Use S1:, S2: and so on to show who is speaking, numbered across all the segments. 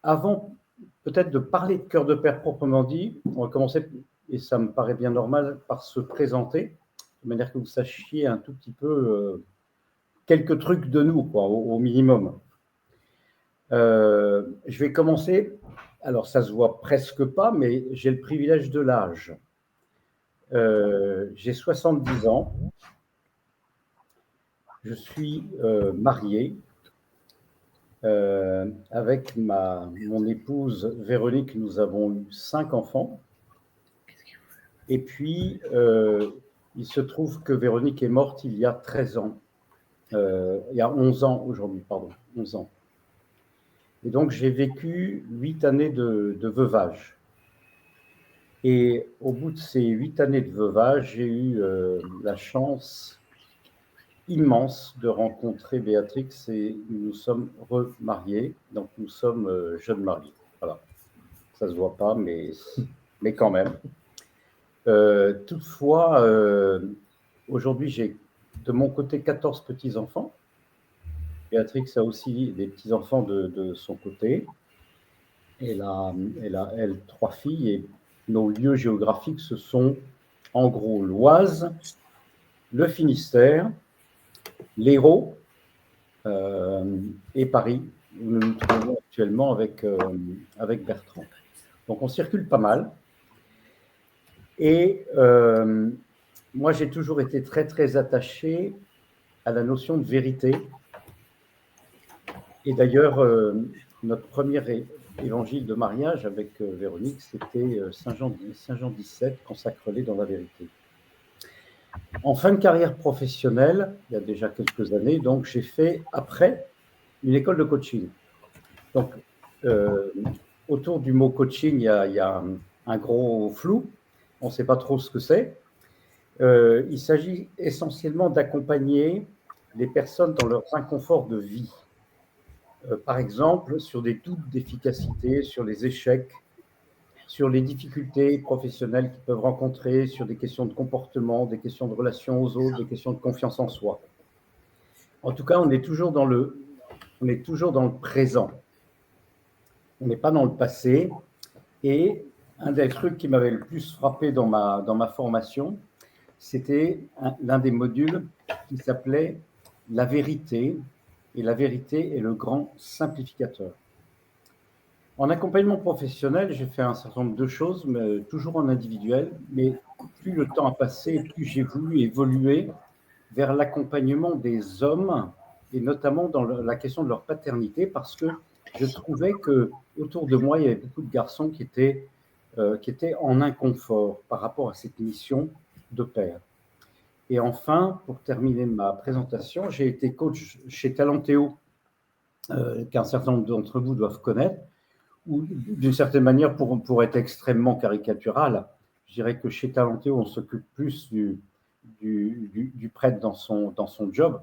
S1: avant peut-être de parler de Cœur de Père proprement dit, on va commencer, et ça me paraît bien normal, par se présenter, de manière que vous sachiez un tout petit peu quelques trucs de nous, quoi, au minimum. Je vais commencer, alors ça se voit presque pas, mais j'ai le privilège de l'âge. J'ai 70 ans, je suis marié avec mon épouse Véronique, nous avons eu 5 enfants. Et puis, il se trouve que Véronique est morte il y a 13 ans. Il y a 11 ans aujourd'hui, pardon, 11 ans. Et donc, j'ai vécu 8 années de veuvage. Et au bout de ces 8 années de veuvage, j'ai eu la chance immense de rencontrer Béatrix et nous nous sommes remariés. Donc, nous sommes jeunes mariés. Voilà. Ça ne se voit pas, mais quand même. Toutefois, aujourd'hui, j'ai de mon côté 14 petits-enfants. Béatrix a aussi des petits-enfants de son côté. Elle a, elle, 3 filles. Et nos lieux géographiques, ce sont en gros l'Oise, le Finistère, l'Hérault et Paris, où nous nous trouvons actuellement avec Bertrand. Donc on circule pas mal. Et moi, j'ai toujours été très, très attaché à la notion de vérité. Et d'ailleurs, notre premier évangile de mariage avec Véronique, c'était Saint Jean 17, consacre-les dans la vérité. En fin de carrière professionnelle, il y a déjà quelques années, donc j'ai fait après une école de coaching. Donc, autour du mot coaching, il y a un gros flou. On ne sait pas trop ce que c'est. Il s'agit essentiellement d'accompagner les personnes dans leurs inconforts de vie. Par exemple, sur des doutes d'efficacité, sur les échecs, sur les difficultés professionnelles qu'ils peuvent rencontrer, sur des questions de comportement, des questions de relation aux autres, des questions de confiance en soi. En tout cas, on est toujours dans le présent. On n'est pas dans le passé. Et un des trucs qui m'avait le plus frappé dans ma formation, c'était l'un des modules qui s'appelait « La vérité ». Et la vérité est le grand simplificateur. En accompagnement professionnel, j'ai fait un certain nombre de choses, mais toujours en individuel. Mais plus le temps a passé, plus j'ai voulu évoluer vers l'accompagnement des hommes, et notamment dans la question de leur paternité, parce que je trouvais qu'autour de moi, il y avait beaucoup de garçons qui étaient en inconfort par rapport à cette mission de père. Et enfin, pour terminer ma présentation, j'ai été coach chez Talentéo, qu'un certain nombre d'entre vous doivent connaître, où d'une certaine manière, pour être extrêmement caricatural, je dirais que chez Talentéo, on s'occupe plus du prêtre dans son job.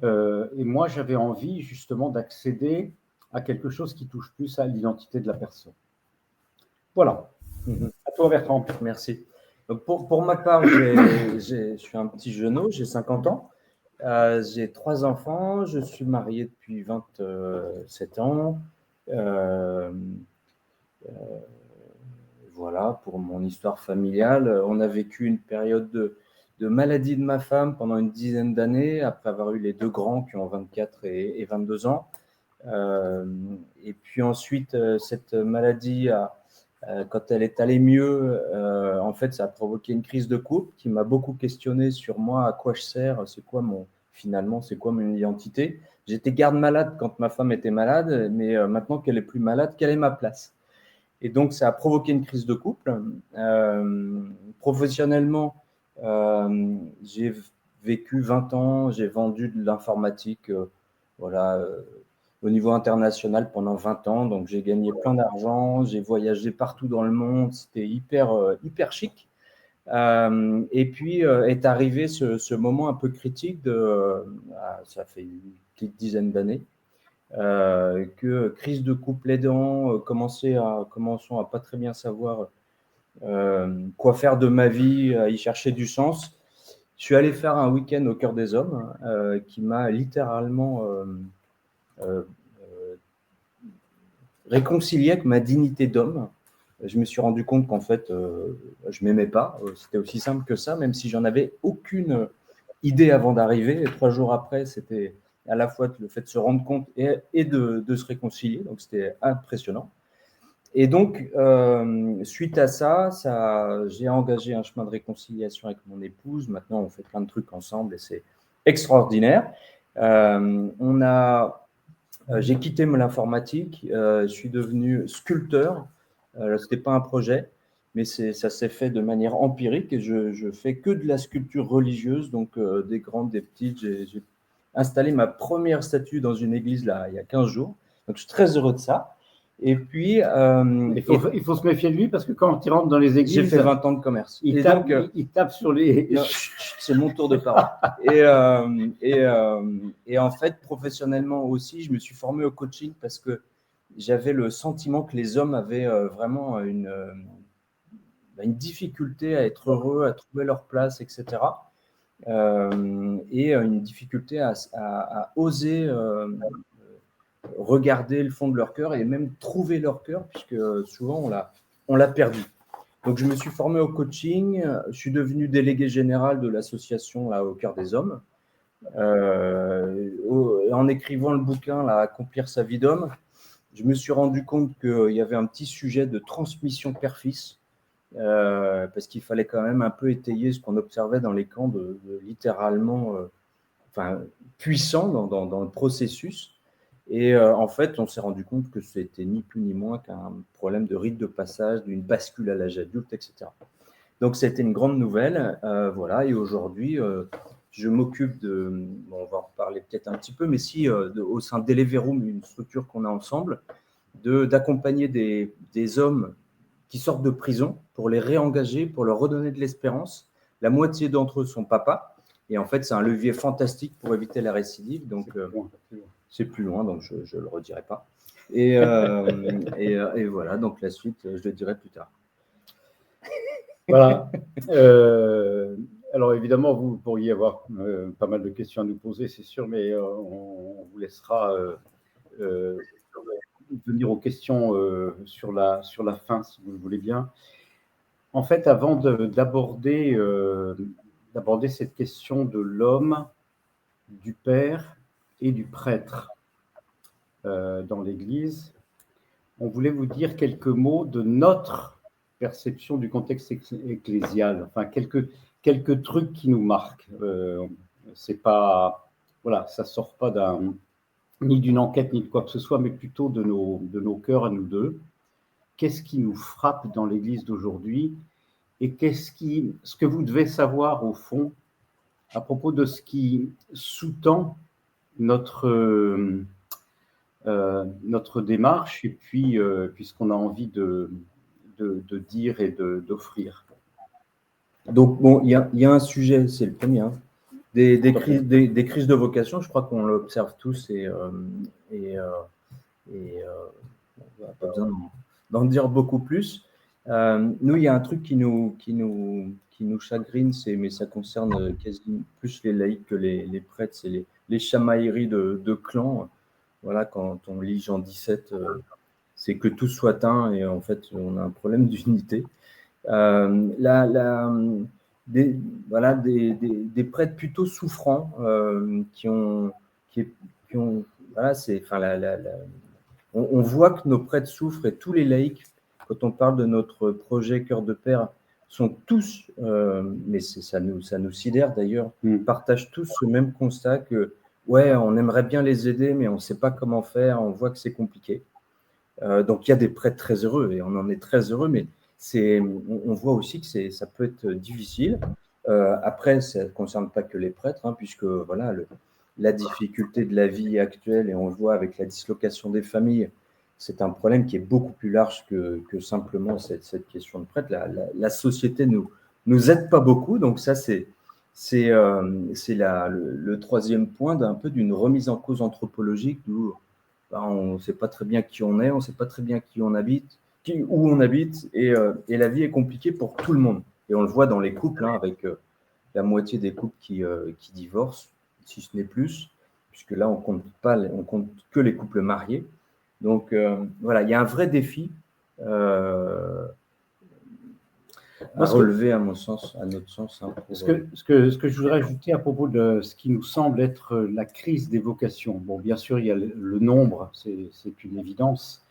S1: Et moi, j'avais envie justement d'accéder à quelque chose qui touche plus à l'identité de la personne. Voilà. À toi, Bertrand.
S2: Merci. Donc pour ma part, je suis un petit genou, j'ai 50 ans. J'ai 3 enfants, je suis marié depuis 27 ans. Voilà pour mon histoire familiale. On a vécu une période de maladie de ma femme pendant une dizaine d'années, après avoir eu les 2 grands qui ont 24 et 22 ans. Et puis ensuite, cette maladie quand elle est allée mieux, en fait, ça a provoqué une crise de couple qui m'a beaucoup questionné sur moi, à quoi je sers, finalement, c'est quoi mon identité. J'étais garde-malade quand ma femme était malade, mais maintenant qu'elle est plus malade, quelle est ma place? Et donc, ça a provoqué une crise de couple. Professionnellement, j'ai vécu 20 ans, j'ai vendu de l'informatique, au niveau international pendant 20 ans. Donc, j'ai gagné plein d'argent, j'ai voyagé partout dans le monde, c'était hyper chic. Et puis, est arrivé ce moment un peu critique ça fait une petite dizaine d'années, que crise de couple aidant, commençons à pas très bien savoir quoi faire de ma vie, à y chercher du sens. Je suis allé faire un week-end au Cœur des Hommes qui m'a littéralement réconcilier avec ma dignité d'homme. Je me suis rendu compte qu'en fait, je ne m'aimais pas. C'était aussi simple que ça, même si j'en avais aucune idée avant d'arriver. Et 3 jours après, c'était à la fois le fait de se rendre compte et de se réconcilier. Donc, c'était impressionnant. Et donc, suite à ça, j'ai engagé un chemin de réconciliation avec mon épouse. Maintenant, on fait plein de trucs ensemble et c'est extraordinaire. J'ai quitté l'informatique, je suis devenu sculpteur. Ce n'était pas un projet, mais ça s'est fait de manière empirique et je fais que de la sculpture religieuse, donc des grandes, des petites. J'ai installé ma première statue dans une église là, il y a 15 jours, donc je suis très heureux de ça. Et puis,
S1: il faut se méfier de lui parce que quand il rentre dans les églises,
S2: j'ai fait 20 ans de commerce.
S1: Il tape sur les.
S2: Non, c'est mon tour de parole. Et en fait, professionnellement aussi, je me suis formé au coaching parce que j'avais le sentiment que les hommes avaient vraiment une difficulté à être heureux, à trouver leur place, etc. Et une difficulté à oser regarder le fond de leur cœur et même trouver leur cœur, puisque souvent on l'a perdu. Donc, je me suis formé au coaching, je suis devenu délégué général de l'association Au cœur des hommes. En écrivant le bouquin Accomplir sa vie d'homme, je me suis rendu compte qu'il y avait un petit sujet de transmission père-fils, parce qu'il fallait quand même un peu étayer ce qu'on observait dans les camps de littéralement puissant dans le processus. Et en fait, on s'est rendu compte que c'était ni plus ni moins qu'un problème de rite de passage, d'une bascule à l'âge adulte, etc. Donc, c'était une grande nouvelle. Voilà. Et aujourd'hui, je m'occupe on va en reparler peut-être un petit peu, mais au sein d'Eleverum, une structure qu'on a ensemble, d'accompagner des hommes qui sortent de prison pour les réengager, pour leur redonner de l'espérance. La moitié d'entre eux sont papas. Et en fait, c'est un levier fantastique pour éviter la récidive. Donc, c'est plus loin, donc je ne le redirai pas. Et voilà, donc la suite, je le dirai plus tard.
S1: Voilà. Alors évidemment, vous pourriez avoir pas mal de questions à nous poser, c'est sûr, mais on vous laissera venir aux questions sur la fin, si vous le voulez bien. En fait, avant d'aborder cette question de l'homme, du père et du prêtre dans l'Église, on voulait vous dire quelques mots de notre perception du contexte ecclésial, enfin quelques trucs qui nous marquent. C'est pas, voilà, ça sort pas ni d'une enquête ni de quoi que ce soit, mais plutôt de nos cœurs à nous deux. Qu'est-ce qui nous frappe dans l'Église d'aujourd'hui et ce que vous devez savoir au fond à propos de ce qui sous-tend notre démarche et puis ce qu'on a envie de dire et d'offrir.
S2: Donc, bon, il y a un sujet, c'est le premier, hein, des crises de vocation. Je crois qu'on l'observe tous et on n'a pas besoin d'en dire beaucoup plus. Nous, il y a un truc qui nous chagrine, mais ça concerne quasi plus les laïcs que les prêtres, c'est les chamailleries de clans. Voilà, quand on lit Jean 17, c'est que tous soient un et en fait, on a un problème d'unité. Des prêtres plutôt souffrants qui ont voilà, on voit que nos prêtres souffrent et tous les laïcs, quand on parle de notre projet Cœur de Père, sont tous, mais ça nous sidère d'ailleurs, partagent tous ce même constat que ouais, on aimerait bien les aider, mais on ne sait pas comment faire, on voit que c'est compliqué. Donc il y a des prêtres très heureux et on en est très heureux, mais on voit aussi que ça peut être difficile. Après, ça ne concerne pas que les prêtres, hein, puisque voilà, la difficulté de la vie actuelle, et on le voit avec la dislocation des familles, c'est un problème qui est beaucoup plus large que simplement cette question de prêtre. La société nous aide pas beaucoup, donc ça c'est le troisième point d'un peu d'une remise en cause anthropologique où on ne sait pas très bien qui on est, on ne sait pas très bien où on habite, et la vie est compliquée pour tout le monde. Et on le voit dans les couples, hein, avec la moitié des couples qui divorcent, si ce n'est plus, puisque là on compte que les couples mariés. Donc, voilà, il y a un vrai défi à relever, à mon sens, à notre sens. Hein,
S1: ce que je voudrais ajouter à propos de ce qui nous semble être la crise des vocations. Bon, bien sûr, il y a le nombre, c'est une évidence.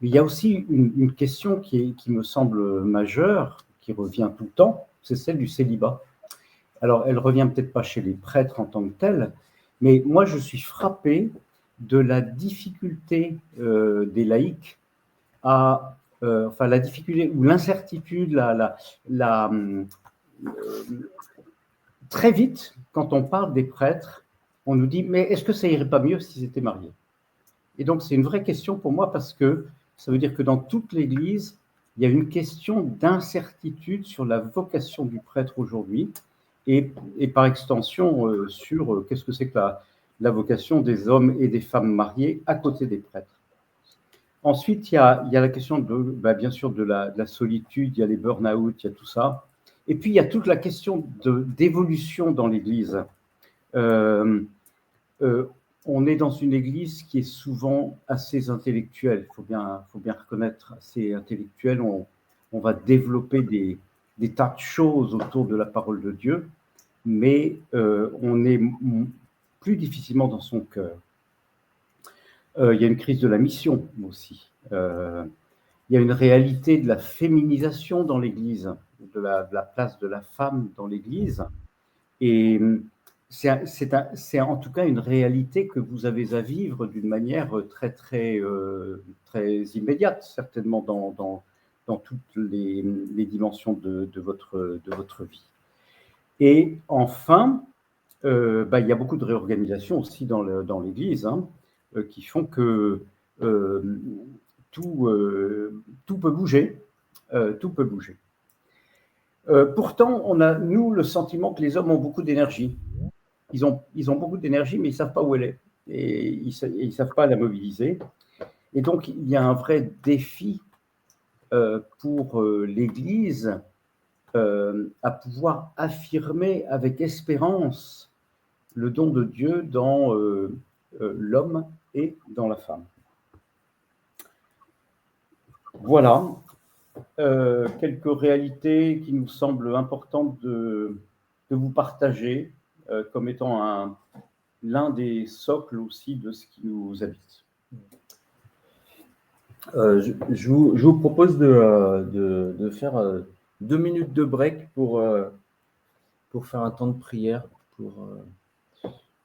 S1: Mais il y a aussi une question qui me semble majeure, qui revient tout le temps, c'est celle du célibat. Alors, elle revient peut-être pas chez les prêtres en tant que tels, mais moi, je suis frappé de la difficulté des laïcs enfin, la difficulté ou l'incertitude, très vite, quand on parle des prêtres, on nous dit, mais est-ce que ça irait pas mieux s'ils étaient mariés? Et donc, c'est une vraie question pour moi parce que ça veut dire que dans toute l'Église, il y a une question d'incertitude sur la vocation du prêtre aujourd'hui et par extension sur qu'est-ce que c'est que la vocation des hommes et des femmes mariés à côté des prêtres. Ensuite, il y a la question bien sûr de la solitude, il y a les burn-out, il y a tout ça. Et puis, il y a toute la question d'évolution dans l'Église. On est dans une église qui est souvent assez intellectuelle, il faut bien reconnaître, assez intellectuelle. On va développer des tas de choses autour de la parole de Dieu, mais on est plus difficilement dans son cœur. Il y a une crise de la mission aussi. Il y a une réalité de la féminisation dans l'église, de la place de la femme dans l'église. Et c'est en tout cas une réalité que vous avez à vivre d'une manière très, très, très immédiate, certainement dans toutes les dimensions de votre vie. Et enfin, il y a beaucoup de réorganisations aussi dans l'Église, hein, qui font que tout peut bouger. Tout peut bouger. Pourtant, on a, nous, le sentiment que les hommes ont beaucoup d'énergie. Ils ont beaucoup d'énergie, mais ils ne savent pas où elle est. Et ils ne savent pas la mobiliser. Et donc, il y a un vrai défi pour l'Église à pouvoir affirmer avec espérance le don de Dieu dans l'homme et dans la femme. Voilà. Quelques réalités qui nous semblent importantes de vous partager comme étant l'un des socles aussi de ce qui nous habite.
S2: Je vous propose de faire 2 minutes de break pour faire un temps de prière, pour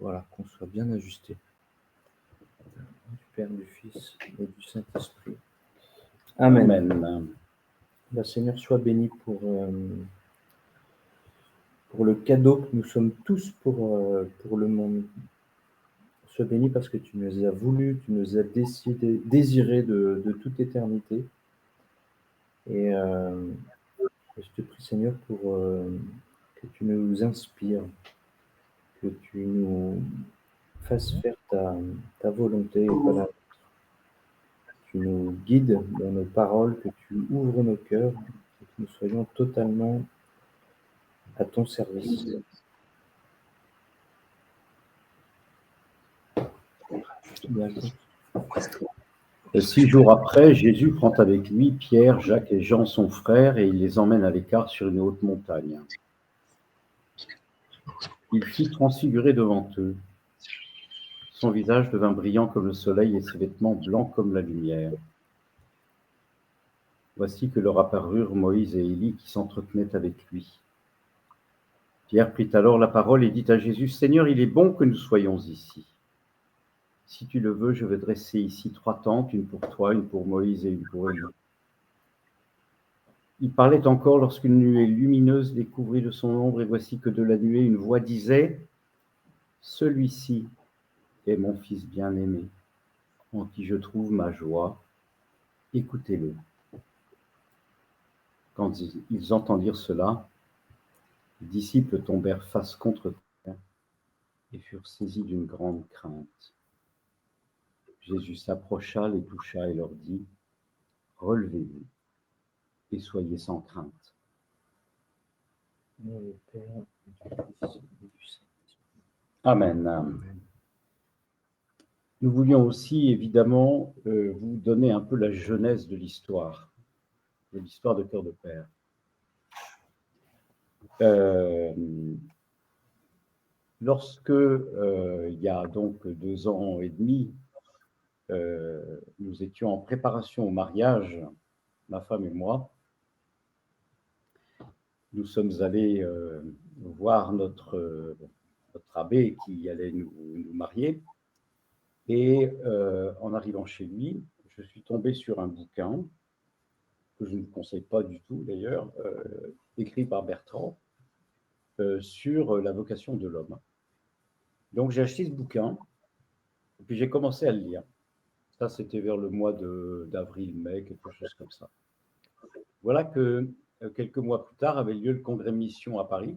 S2: voilà, qu'on soit bien ajusté. Du Père, du Fils et du Saint-Esprit. Amen.
S1: Amen.
S2: La Seigneur soit béni pour le cadeau que nous sommes tous pour le monde. Sois béni parce que tu nous as voulu, tu nous as désiré de toute éternité. Et je te prie, Seigneur, pour que tu nous inspires, que tu nous fasses faire ta volonté et pas la nôtre. Tu nous guides dans nos paroles, que tu ouvres nos cœurs, et que nous soyons totalement à ton service.
S1: Et 6 jours après, Jésus prend avec lui Pierre, Jacques et Jean, son frère, et il les emmène à l'écart sur une haute montagne. Il fut transfiguré devant eux. Son visage devint brillant comme le soleil et ses vêtements blancs comme la lumière. Voici que leur apparurent Moïse et Élie qui s'entretenaient avec lui. Pierre prit alors la parole et dit à Jésus, « Seigneur, il est bon que nous soyons ici. Si tu le veux, je vais dresser ici 3 tentes, une pour toi, une pour Moïse et une pour Élie. » Il parlait encore lorsqu'une nuée lumineuse les couvrit de son ombre, et voici que de la nuée, une voix disait, « Celui-ci est mon fils bien-aimé, en qui je trouve ma joie. Écoutez-le. » Quand ils entendirent cela, les disciples tombèrent face contre terre et furent saisis d'une grande crainte. Jésus s'approcha, les toucha et leur dit, « Relevez-vous et soyez sans crainte. » Amen. Nous voulions aussi, évidemment, vous donner un peu la genèse de l'histoire de Cœur de Père. Lorsque, il y a donc 2 ans et demi, nous étions en préparation au mariage, ma femme et moi, nous sommes allés voir notre abbé qui allait nous marier. Et en arrivant chez lui, je suis tombé sur un bouquin que je ne conseille pas du tout d'ailleurs, écrit par Bertrand, sur la vocation de l'homme. Donc j'ai acheté ce bouquin, et puis j'ai commencé à le lire. Ça, c'était vers le mois d'avril-mai, quelque chose comme ça. Voilà que quelques mois plus tard avait lieu le congrès Mission à Paris.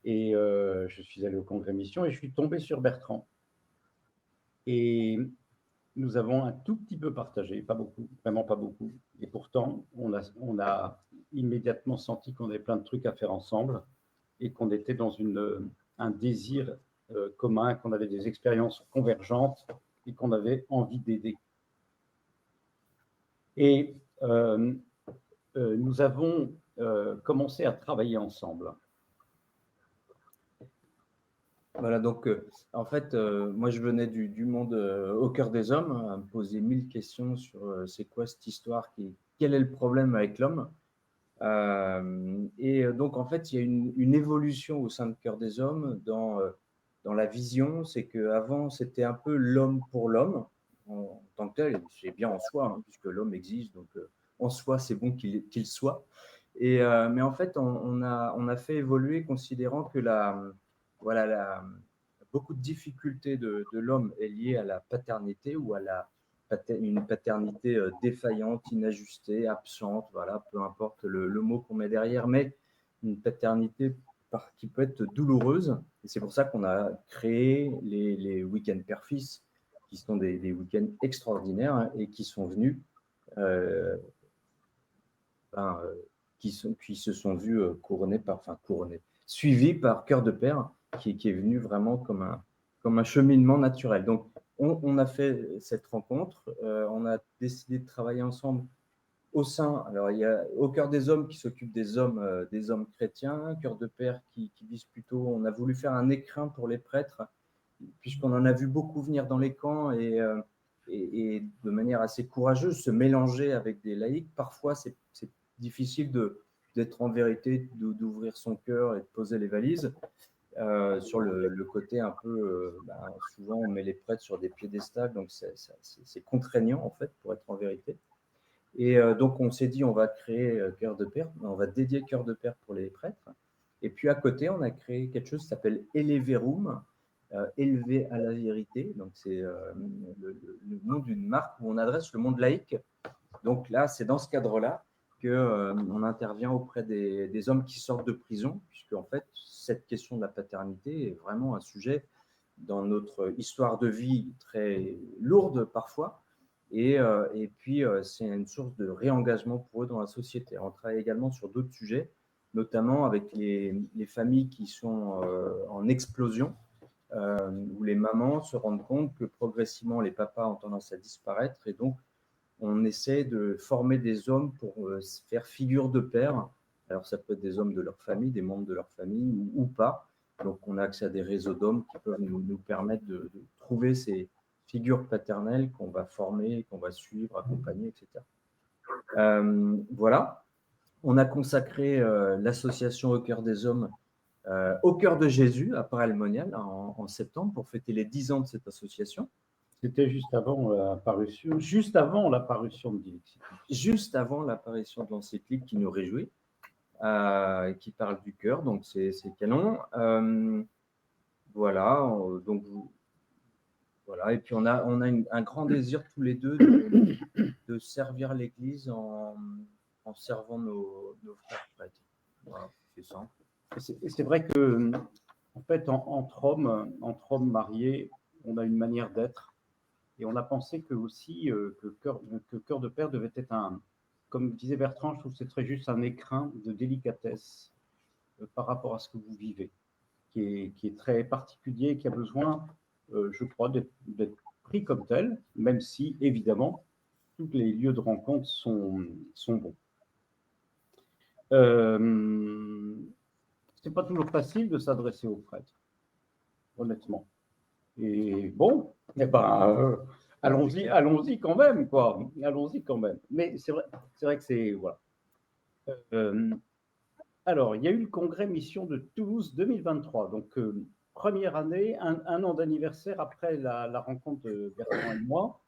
S1: Et je suis allé au congrès Mission et je suis tombé sur Bertrand. Et nous avons un tout petit peu partagé, pas beaucoup, vraiment pas beaucoup. Et pourtant, on a immédiatement senti qu'on avait plein de trucs à faire ensemble et qu'on était dans un désir commun, qu'on avait des expériences convergentes et qu'on avait envie d'aider. Et nous avons commencé à travailler ensemble.
S2: Voilà, donc en fait, moi je venais du monde au cœur des hommes, à me poser 1000 questions sur c'est quoi cette histoire, quel est le problème avec l'homme. Et donc en fait, il y a une évolution au sein de Cœur des hommes dans la vision, c'est qu'avant c'était un peu l'homme pour l'homme, en tant que tel, c'est bien en soi, hein, puisque l'homme existe, donc en soi c'est bon qu'il soit. Mais en fait, on a fait évoluer considérant que beaucoup de difficultés de l'homme est liée à la paternité ou à une paternité défaillante, inajustée, absente, voilà, peu importe le mot qu'on met derrière, mais une paternité qui peut être douloureuse. Et c'est pour ça qu'on a créé les week-ends père-fils, qui sont des week-ends extraordinaires, hein, et qui sont venus qui se sont vus suivis par Cœur de Père, qui est venu vraiment comme un cheminement naturel. Donc, on a fait cette rencontre, on a décidé de travailler ensemble au sein. Alors, il y a au Cœur des hommes qui s'occupe des hommes chrétiens, Cœur de Père qui vise plutôt. On a voulu faire un écrin pour les prêtres, puisqu'on en a vu beaucoup venir dans les camps et de manière assez courageuse se mélanger avec des laïcs. Parfois, c'est difficile d'être en vérité, d'ouvrir son cœur et de poser les valises. Sur le côté un peu, souvent on met les prêtres sur des piédestals, donc c'est contraignant en fait pour être en vérité. Et donc on s'est dit on va créer Cœur de Père, on va dédier Cœur de Père pour les prêtres. Et puis à côté on a créé quelque chose qui s'appelle Eleverum, élevé à la vérité. Donc c'est le nom d'une marque où on adresse le monde laïque. Donc là c'est dans ce cadre-là qu'on intervient auprès des hommes qui sortent de prison, puisque en fait, cette question de la paternité est vraiment un sujet dans notre histoire de vie très lourde parfois, et puis c'est une source de réengagement pour eux dans la société. On travaille également sur d'autres sujets, notamment avec les familles qui sont en explosion, où les mamans se rendent compte que progressivement les papas ont tendance à disparaître, et donc on essaie de former des hommes pour faire figure de père. Alors, ça peut être des hommes de leur famille, des membres de leur famille ou pas. Donc, on a accès à des réseaux d'hommes qui peuvent nous permettre de trouver ces figures paternelles qu'on va former, qu'on va suivre, accompagner, etc. Voilà. On a consacré l'association Au cœur des hommes au cœur de Jésus à Paray-le-Monial en septembre pour fêter les 10 ans de cette association.
S1: C'était juste avant l'apparition de Dilexit.
S2: Juste avant l'apparition de l'encyclique qui nous réjouit, qui parle du cœur, donc c'est canon. Voilà, donc voilà, et puis on a un grand désir tous les deux de servir l'Église en servant nos frères prêtres. Voilà, c'est ça.
S1: C'est vrai que, en fait, entre hommes mariés, on a une manière d'être. Et on a pensé que aussi que Cœur de Père devait être comme disait Bertrand, je trouve que c'est très juste, un écrin de délicatesse par rapport à ce que vous vivez, qui est très particulier, qui a besoin, je crois, d'être pris comme tel, même si, évidemment, tous les lieux de rencontre sont bons. C'est pas toujours facile de s'adresser aux prêtres, honnêtement. Et bon, eh ben, allons-y quand même, quoi. Allons-y quand même. Mais c'est vrai que c'est voilà. Alors, il y a eu le congrès Mission de Toulouse 2023. Donc, première année, un an d'anniversaire après la rencontre de Bertrand et moi.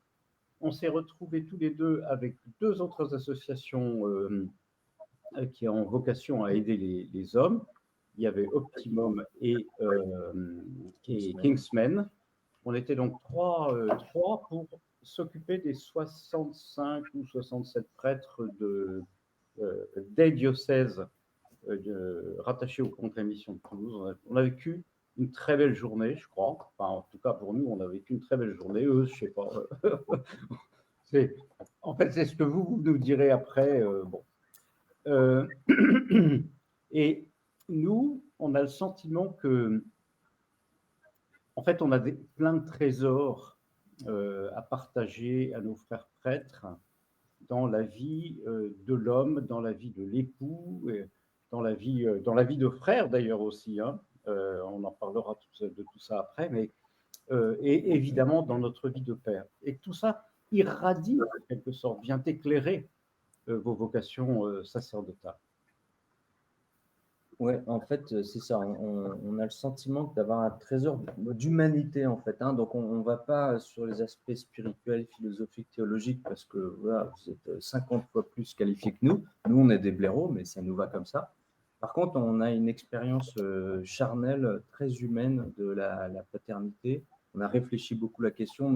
S1: On s'est retrouvés tous les deux avec deux autres associations qui ont vocation à aider les hommes. Il y avait Optimum et Kingsmen. On était donc trois pour s'occuper des 65 ou 67 prêtres des diocèses rattachés au congrès Mission de Toulouse. On a vécu une très belle journée, je crois. Enfin, en tout cas, pour nous, on a vécu une très belle journée. Eux, je ne sais pas. En fait, c'est ce que vous nous direz après. Bon. Et nous, on a le sentiment que, en fait, on a plein de trésors à partager à nos frères prêtres dans la vie de l'homme, dans la vie de l'époux, dans la vie de frères d'ailleurs aussi. Hein. On en parlera de tout ça après, mais et évidemment dans notre vie de père. Et tout ça irradie en quelque sorte, vient éclairer vos vocations sacerdotales.
S2: Ouais, en fait, c'est ça. On a le sentiment d'avoir un trésor d'humanité, en fait. Hein. Donc, on ne va pas sur les aspects spirituels, philosophiques, théologiques, parce que voilà, vous êtes 50 fois plus qualifiés que nous. Nous, on est des blaireaux, mais ça nous va comme ça. Par contre, on a une expérience charnelle, très humaine de la paternité. On a réfléchi beaucoup à la question.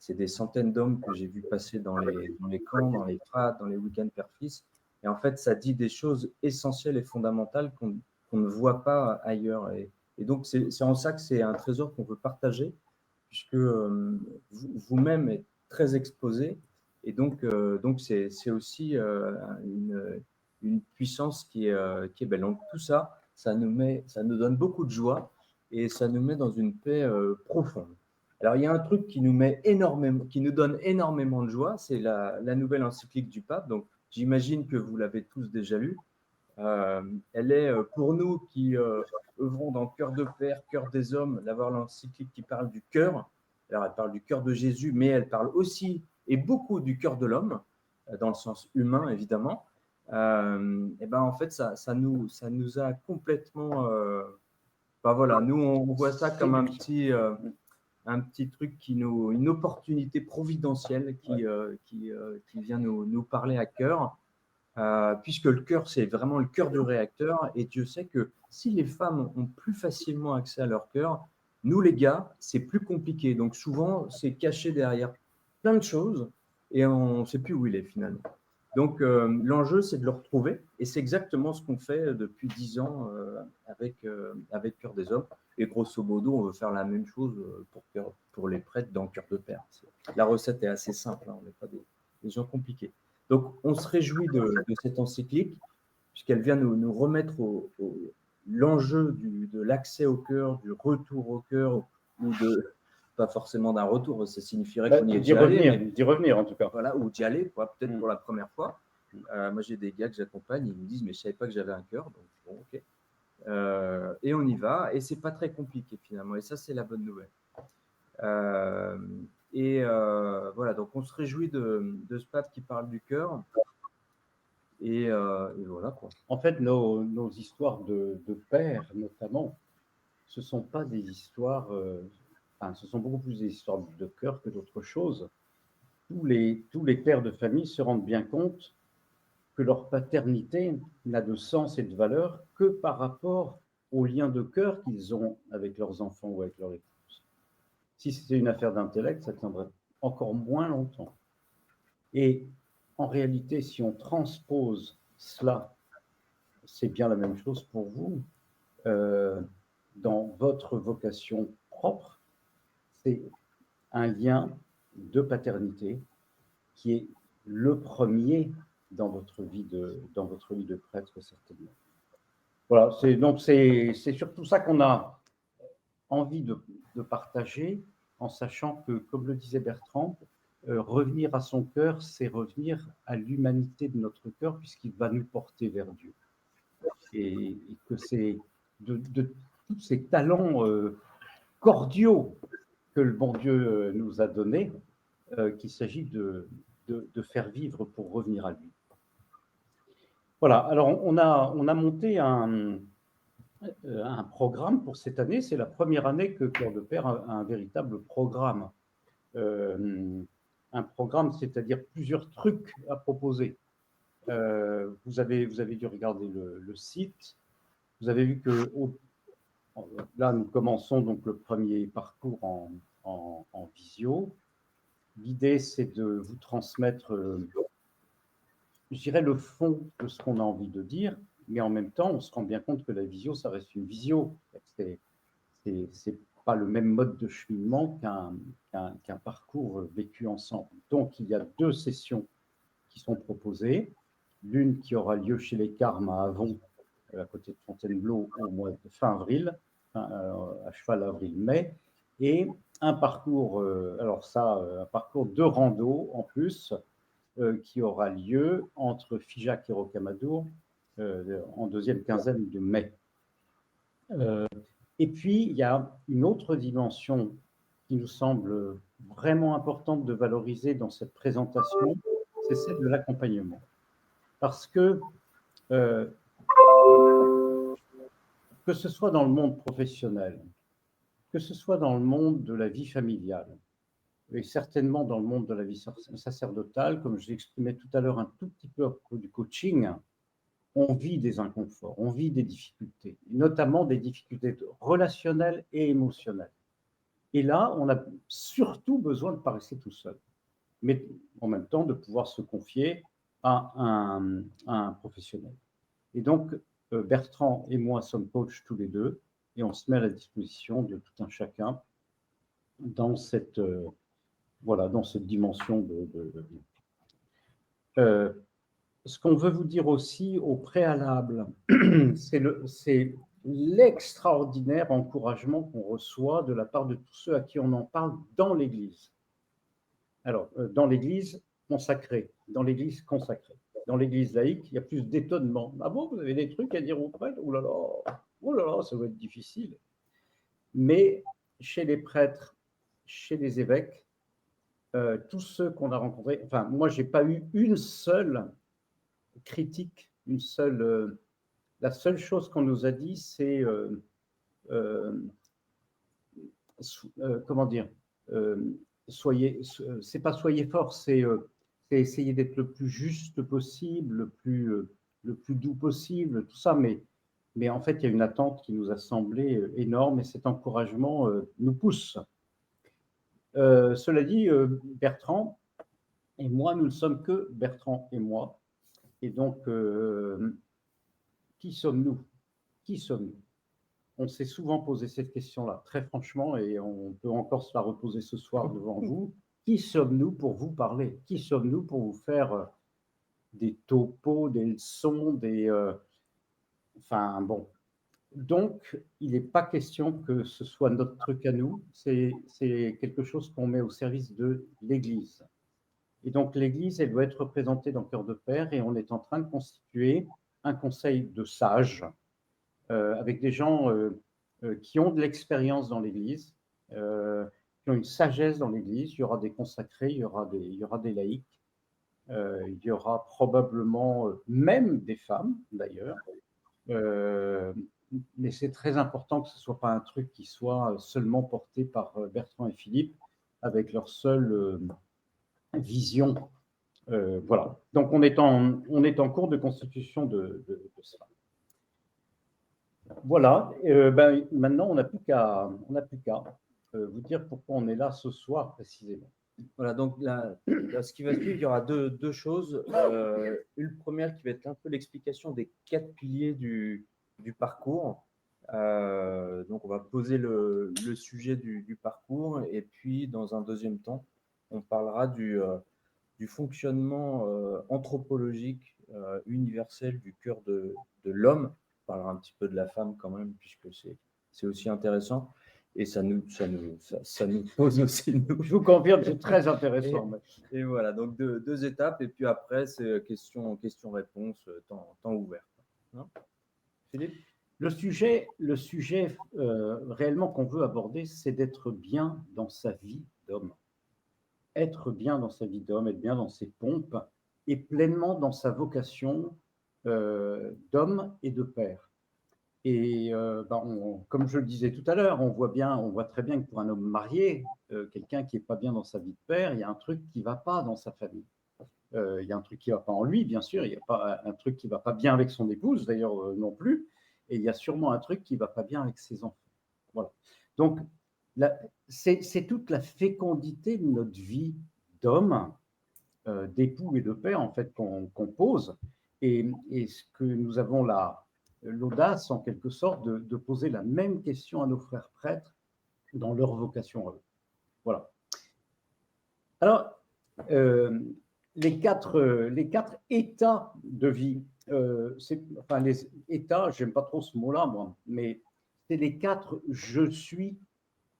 S2: C'est des centaines d'hommes que j'ai vus passer dans les camps, dans les frates, dans les week-ends père-fils. Et en fait, ça dit des choses essentielles et fondamentales qu'on ne voit pas ailleurs. Et donc, c'est en ça que c'est un trésor qu'on veut partager, puisque vous-même êtes très exposé. Et donc c'est aussi une puissance qui est belle. Donc, tout ça, ça nous donne beaucoup de joie et ça nous met dans une paix profonde. Alors, il y a un truc qui nous donne énormément de joie, c'est la nouvelle encyclique du pape. Donc, j'imagine que vous l'avez tous déjà lue. Elle est pour nous qui œuvrons dans Cœur de Père, Cœur des hommes, d'avoir l'encyclique qui parle du cœur. Alors, elle parle du cœur de Jésus, mais elle parle aussi et beaucoup du cœur de l'homme, dans le sens humain, évidemment. Et ben, en fait, ça nous a complètement. Ben voilà, nous, on voit ça comme un petit truc une opportunité providentielle qui vient nous parler à cœur. Puisque le cœur, c'est vraiment le cœur du réacteur. Et Dieu sait que si les femmes ont plus facilement accès à leur cœur, nous, les gars, c'est plus compliqué. Donc, souvent, c'est caché derrière plein de choses et on ne sait plus où il est finalement. Donc, l'enjeu, c'est de le retrouver. Et c'est exactement ce qu'on fait depuis 10 ans avec Cœur des Hommes. Et grosso modo, on veut faire la même chose pour les prêtres dans Cœur de Père. La recette est assez simple. Hein, on n'est pas des gens compliqués. Donc, on se réjouit de cette encyclique, puisqu'elle vient nous remettre l'enjeu de l'accès au cœur, du retour au cœur, ou pas forcément d'un retour, ça signifierait qu'on y est déjà allé.
S1: D'y revenir en tout cas.
S2: Voilà, ou d'y aller, peut-être pour la première fois. Moi, j'ai des gars que j'accompagne, ils me disent, mais je ne savais pas que j'avais un cœur, donc bon, ok. Et on y va, et ce n'est pas très compliqué finalement, et ça, c'est la bonne nouvelle. Voilà, donc on se réjouit de ce pape qui parle du cœur. Et voilà quoi.
S1: En fait, nos histoires de père, notamment, ce ne sont pas des histoires. Ce sont beaucoup plus des histoires de cœur que d'autres choses. Tous les pères de famille se rendent bien compte que leur paternité n'a de sens et de valeur que par rapport aux liens de cœur qu'ils ont avec leurs enfants ou avec leur épouse. Si c'était une affaire d'intellect, ça tiendrait encore moins longtemps. Et en réalité, si on transpose cela, c'est bien la même chose pour vous. Dans votre vocation propre, c'est un lien de paternité qui est le premier dans votre vie de prêtre, certainement. Voilà, donc c'est surtout ça qu'on a envie de partager, en sachant que, comme le disait Bertrand, revenir à son cœur, c'est revenir à l'humanité de notre cœur, puisqu'il va nous porter vers Dieu. Et que c'est de tous ces talents cordiaux que le bon Dieu nous a donnés, qu'il s'agit de faire vivre pour revenir à lui. Voilà, alors on a monté un programme pour cette année. C'est la première année que Cœur de Père a un véritable programme. Un programme, c'est-à-dire plusieurs trucs à proposer. Vous avez dû regarder le site. Vous avez vu que là, nous commençons donc le premier parcours en visio. L'idée, c'est de vous transmettre, je dirais, le fond de ce qu'on a envie de dire, mais en même temps, on se rend bien compte que la visio, ça reste une visio. C'est pas le même mode de cheminement qu'un parcours vécu ensemble. Donc, il y a 2 sessions qui sont proposées. L'une qui aura lieu chez les Carmes à Avon, à côté de Fontainebleau, au mois de fin avril, à cheval avril-mai, et un parcours, un parcours de rando en plus, qui aura lieu entre Figeac et Rocamadour en deuxième quinzaine de mai. Et puis, il y a une autre dimension qui nous semble vraiment importante de valoriser dans cette présentation, c'est celle de l'accompagnement. Parce que ce soit dans le monde professionnel, que ce soit dans le monde de la vie familiale, et certainement dans le monde de la vie sacerdotale, comme je l'exprimais tout à l'heure un tout petit peu à propos du coaching, on vit des inconforts, on vit des difficultés, notamment des difficultés relationnelles et émotionnelles. Et là, on a surtout besoin de ne pas rester tout seul, mais en même temps de pouvoir se confier à un professionnel. Et donc, Bertrand et moi sommes coachs tous les deux, et on se met à la disposition de tout un chacun dans cette, dans cette dimension ce qu'on veut vous dire aussi au préalable, c'est l'extraordinaire encouragement qu'on reçoit de la part de tous ceux à qui on en parle dans l'Église. Alors, dans l'Église consacrée, dans l'Église consacrée. Dans l'Église laïque, il y a plus d'étonnement. Ah bon, vous avez des trucs à dire aux prêtres? Oh là là, ça va être difficile. Mais chez les prêtres, chez les évêques, tous ceux qu'on a rencontrés, enfin, moi, je n'ai pas eu une seule critique, la seule chose qu'on nous a dit, c'est comment dire, c'est pas soyez fort, c'est essayer d'être le plus juste possible, le plus doux possible, tout ça, mais en fait, il y a une attente qui nous a semblé énorme et cet encouragement nous pousse. Cela dit, Bertrand et moi, nous ne sommes que Bertrand et moi. Et donc, qui sommes-nous? Qui sommes-nous? On s'est souvent posé cette question-là, très franchement, et on peut encore se la reposer ce soir devant vous. Qui sommes-nous pour vous parler? Qui sommes-nous pour vous faire des topos, des leçons, enfin, bon. Donc, il n'est pas question que ce soit notre truc à nous, c'est quelque chose qu'on met au service de l'Église. Et donc, l'Église, elle doit être représentée dans Cœur de Père, et on est en train de constituer un conseil de sages, avec des gens qui ont de l'expérience dans l'Église, qui ont une sagesse dans l'Église. Il y aura des consacrés, il y aura des laïcs, il y aura probablement même des femmes, d'ailleurs. Mais c'est très important que ce ne soit pas un truc qui soit seulement porté par Bertrand et Philippe, avec leur seule vision. Voilà. Donc, on est en cours de constitution de cela. Voilà. Maintenant, on n'a plus qu'à vous dire pourquoi on est là ce soir précisément.
S2: Voilà, donc là, ce qui va suivre, il y aura deux choses. Une première qui va être un peu l'explication des 4 piliers du parcours. Donc, on va poser le sujet du parcours, et puis dans un deuxième temps, on parlera du fonctionnement anthropologique universel du cœur de l'homme. On parlera un petit peu de la femme quand même, puisque c'est aussi intéressant. Et ça nous pose aussi, nous.
S1: Je vous confirme, c'est très intéressant.
S2: Et voilà, donc deux étapes. Et puis après, c'est question-réponse, temps ouvert. Hein, Philippe?
S1: Le sujet réellement qu'on veut aborder, c'est d'être bien dans sa vie d'homme. Être bien dans sa vie d'homme, être bien dans ses pompes et pleinement dans sa vocation d'homme et de père. Et comme je le disais tout à l'heure, on voit très bien que pour un homme marié, quelqu'un qui n'est pas bien dans sa vie de père, il y a un truc qui ne va pas dans sa famille. Il y a un truc qui ne va pas en lui, bien sûr, il y a pas un truc qui ne va pas bien avec son épouse, d'ailleurs non plus, et il y a sûrement un truc qui ne va pas bien avec ses enfants. Voilà. Donc, c'est toute la fécondité de notre vie d'homme, d'époux et de père, en fait, qu'on pose, et ce que nous avons l'audace, en quelque sorte, de poser la même question à nos frères prêtres dans leur vocation à eux. Voilà. Alors, les quatre états de vie, les états, j'aime pas trop ce mot-là, moi, mais c'est les 4 je suis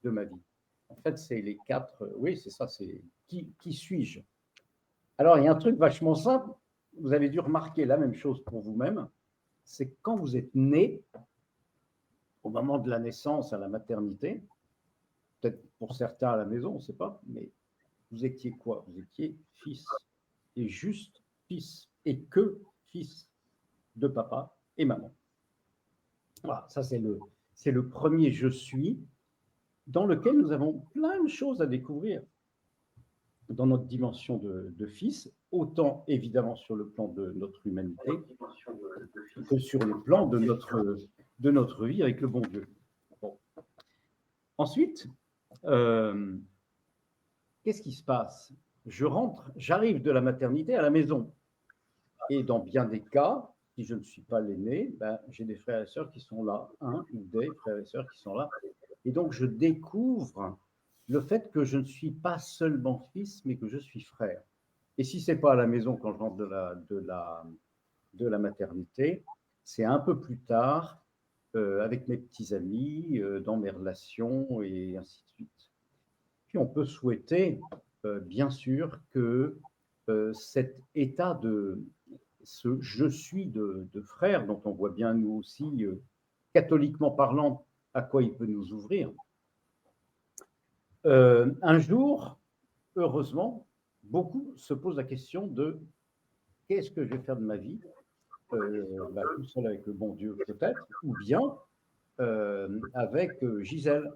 S1: de ma vie. En fait, c'est les 4, oui, c'est ça, c'est qui suis-je? Alors, il y a un truc vachement simple, vous avez dû remarquer la même chose pour vous-même, c'est que quand vous êtes né, au moment de la naissance à la maternité, peut-être pour certains à la maison, on ne sait pas, mais vous étiez quoi? Vous étiez fils, et juste fils, et que fils de papa et maman. Voilà, ça c'est le premier je suis, dans lequel nous avons plein de choses à découvrir dans notre dimension de fils, autant évidemment sur le plan de notre humanité que sur le plan de notre vie avec le bon Dieu. Bon. Ensuite, qu'est-ce qui se passe? J'arrive de la maternité à la maison. Et dans bien des cas, si je ne suis pas l'aîné, j'ai des frères et sœurs qui sont là, un ou des frères et sœurs qui sont là. Et donc, je découvre le fait que je ne suis pas seulement fils, mais que je suis frère. Et si ce n'est pas à la maison quand je rentre de la maternité, c'est un peu plus tard, avec mes petits amis, dans mes relations, et ainsi de suite. Puis on peut souhaiter, bien sûr, que cet état ce je suis de frère, dont on voit bien nous aussi, catholiquement parlant, à quoi il peut nous ouvrir, un jour, heureusement, beaucoup se posent la question de qu'est-ce que je vais faire de ma vie, tout seul avec le bon Dieu peut-être, ou bien avec Gisèle.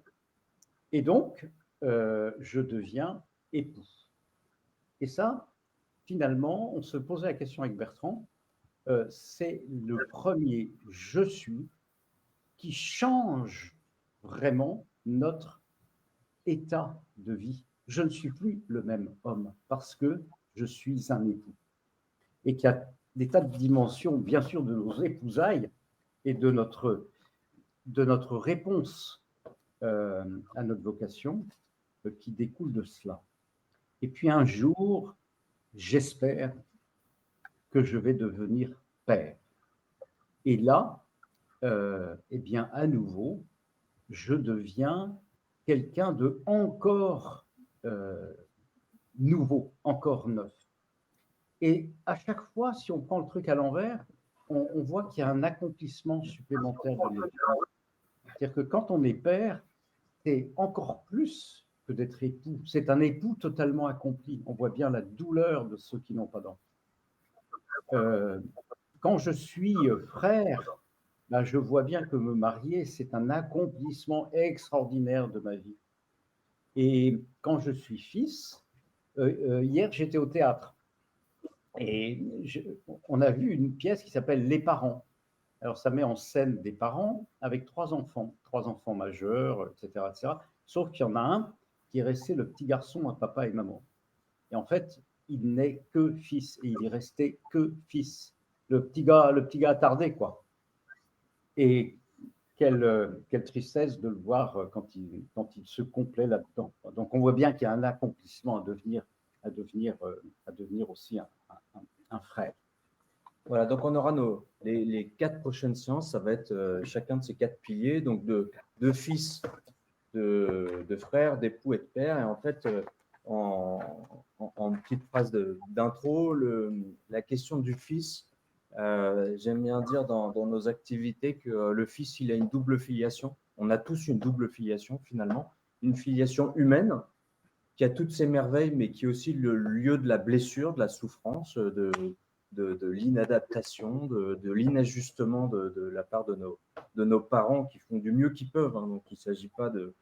S1: Et donc, je deviens époux. Et ça, finalement, on se posait la question avec Bertrand, c'est le premier je suis qui change vraiment notre état de vie. Je ne suis plus le même homme parce que je suis un époux. Et qu'il y a des tas de dimensions, bien sûr, de nos épousailles et de notre réponse à notre vocation qui découle de cela. Et puis un jour, j'espère que je vais devenir père. Et là, eh bien, à nouveau, je deviens quelqu'un de encore nouveau, encore neuf. Et à chaque fois, si on prend le truc à l'envers, on voit qu'il y a un accomplissement supplémentaire de notre vie. C'est-à-dire que quand on est père, c'est encore plus que d'être époux. C'est un époux totalement accompli. On voit bien la douleur de ceux qui n'ont pas d'enfants. Quand je suis frère, je vois bien que me marier, c'est un accomplissement extraordinaire de ma vie. Et quand je suis fils, hier j'étais au théâtre et on a vu une pièce qui s'appelle Les parents. Alors ça met en scène des parents avec 3 enfants majeurs, etc., etc. Sauf qu'il y en a un qui est resté le petit garçon à papa et maman. Et en fait, il n'est que fils et il est resté que fils. Le petit gars attardé, quoi. Et quelle tristesse de le voir quand il se complaît là-dedans. Donc on voit bien qu'il y a un accomplissement à devenir aussi un frère.
S2: Voilà, donc on aura les 4 prochaines séances, ça va être chacun de ces 4 piliers, donc de fils de frères, d'époux et de pères. Et en fait, en petite phrase d'intro, la question du fils, j'aime bien dire dans nos activités que le fils, il a une double filiation. On a tous une double filiation finalement, une filiation humaine qui a toutes ses merveilles, mais qui est aussi le lieu de la blessure, de la souffrance, de l'inadaptation, de l'inajustement de la part de nos parents qui font du mieux qu'ils peuvent. Hein. Donc, il ne s'agit pas de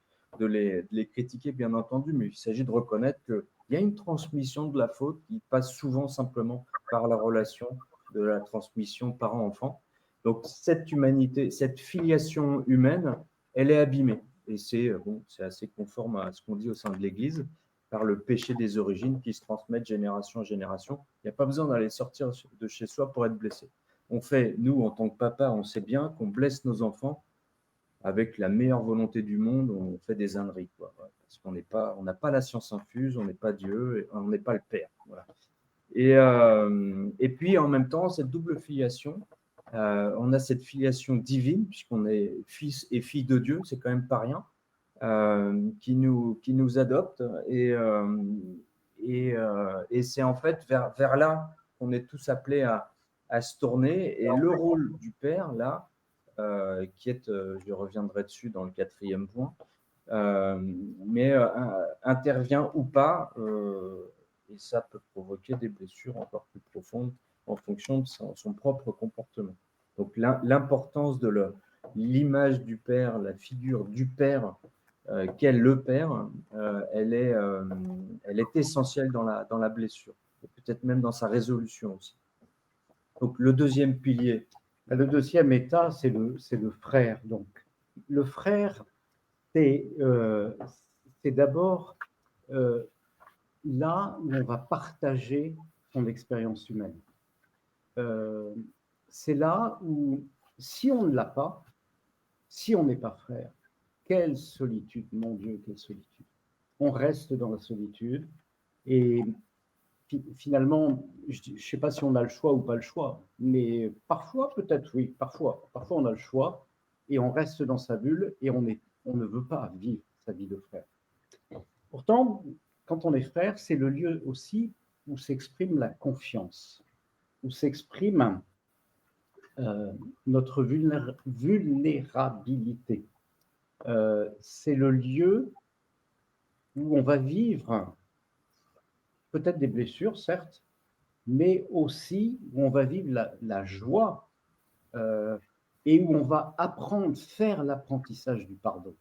S2: les critiquer, bien entendu, mais il s'agit de reconnaître qu'il y a une transmission de la faute qui passe souvent simplement par la relation de la transmission parent-enfant. Donc, cette humanité, cette filiation humaine, elle est abîmée. Et c'est assez conforme à ce qu'on dit au sein de l'Église, par le péché des origines qui se transmettent génération en génération. Il n'y a pas besoin d'aller sortir de chez soi pour être blessé. On fait, nous, en tant que papa, on sait bien qu'on blesse nos enfants avec la meilleure volonté du monde, on fait des âneries, quoi. Parce on n'a pas la science infuse, on n'est pas Dieu, et on n'est pas le Père. Voilà. Et puis, en même temps, cette double filiation, on a cette filiation divine, puisqu'on est fils et fille de Dieu, c'est quand même pas rien. Qui nous adopte et c'est en fait vers là qu'on est tous appelés à se tourner et le rôle du père là qui est, je reviendrai dessus dans le 4e point, mais intervient ou pas et ça peut provoquer des blessures encore plus profondes en fonction de son propre comportement. Donc l'importance de l'image du père, la figure du père qu'est le père, elle est essentielle dans la blessure, et peut-être même dans sa résolution aussi. Donc le deuxième pilier.
S1: Le deuxième état, c'est le frère. Donc le frère, c'est d'abord là où on va partager son expérience humaine. C'est là où, si on ne l'a pas, si on n'est pas frère, quelle solitude, mon Dieu, quelle solitude. On reste dans la solitude et finalement, je ne sais pas si on a le choix ou pas le choix, mais parfois, peut-être oui, parfois on a le choix et on reste dans sa bulle et on ne veut pas vivre sa vie de frère. Pourtant, quand on est frère, c'est le lieu aussi où s'exprime la confiance, où s'exprime notre vulnérabilité. C'est le lieu où on va vivre peut-être des blessures, certes, mais aussi où on va vivre la joie et où on va apprendre, faire l'apprentissage du pardon.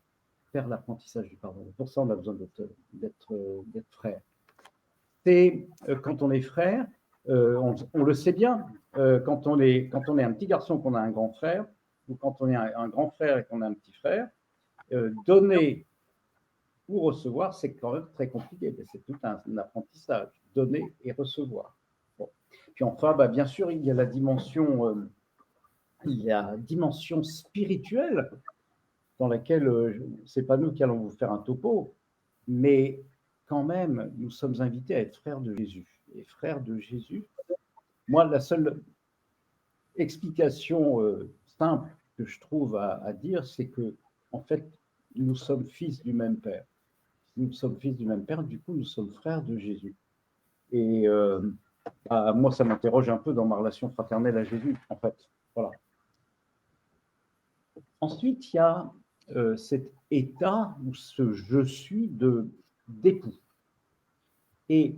S1: Faire l'apprentissage du pardon. Pour ça, on a besoin d'être frère. C'est quand on est frère, on le sait bien, quand on est un petit garçon qu'on a un grand frère, ou quand on est un grand frère et qu'on a un petit frère, donner ou recevoir, c'est quand même très compliqué. C'est tout un apprentissage, donner et recevoir. Bon. Puis enfin, bien sûr, il y a la dimension spirituelle dans laquelle c'est pas nous qui allons vous faire un topo, mais quand même, nous sommes invités à être frères de Jésus. Et frères de Jésus, moi, la seule explication simple que je trouve à dire, c'est que, en fait, nous sommes fils du même Père. Nous sommes fils du même Père, du coup, nous sommes frères de Jésus. Et moi, ça m'interroge un peu dans ma relation fraternelle à Jésus, en fait. Voilà. Ensuite, il y a cet état ou ce je suis d'époux. Et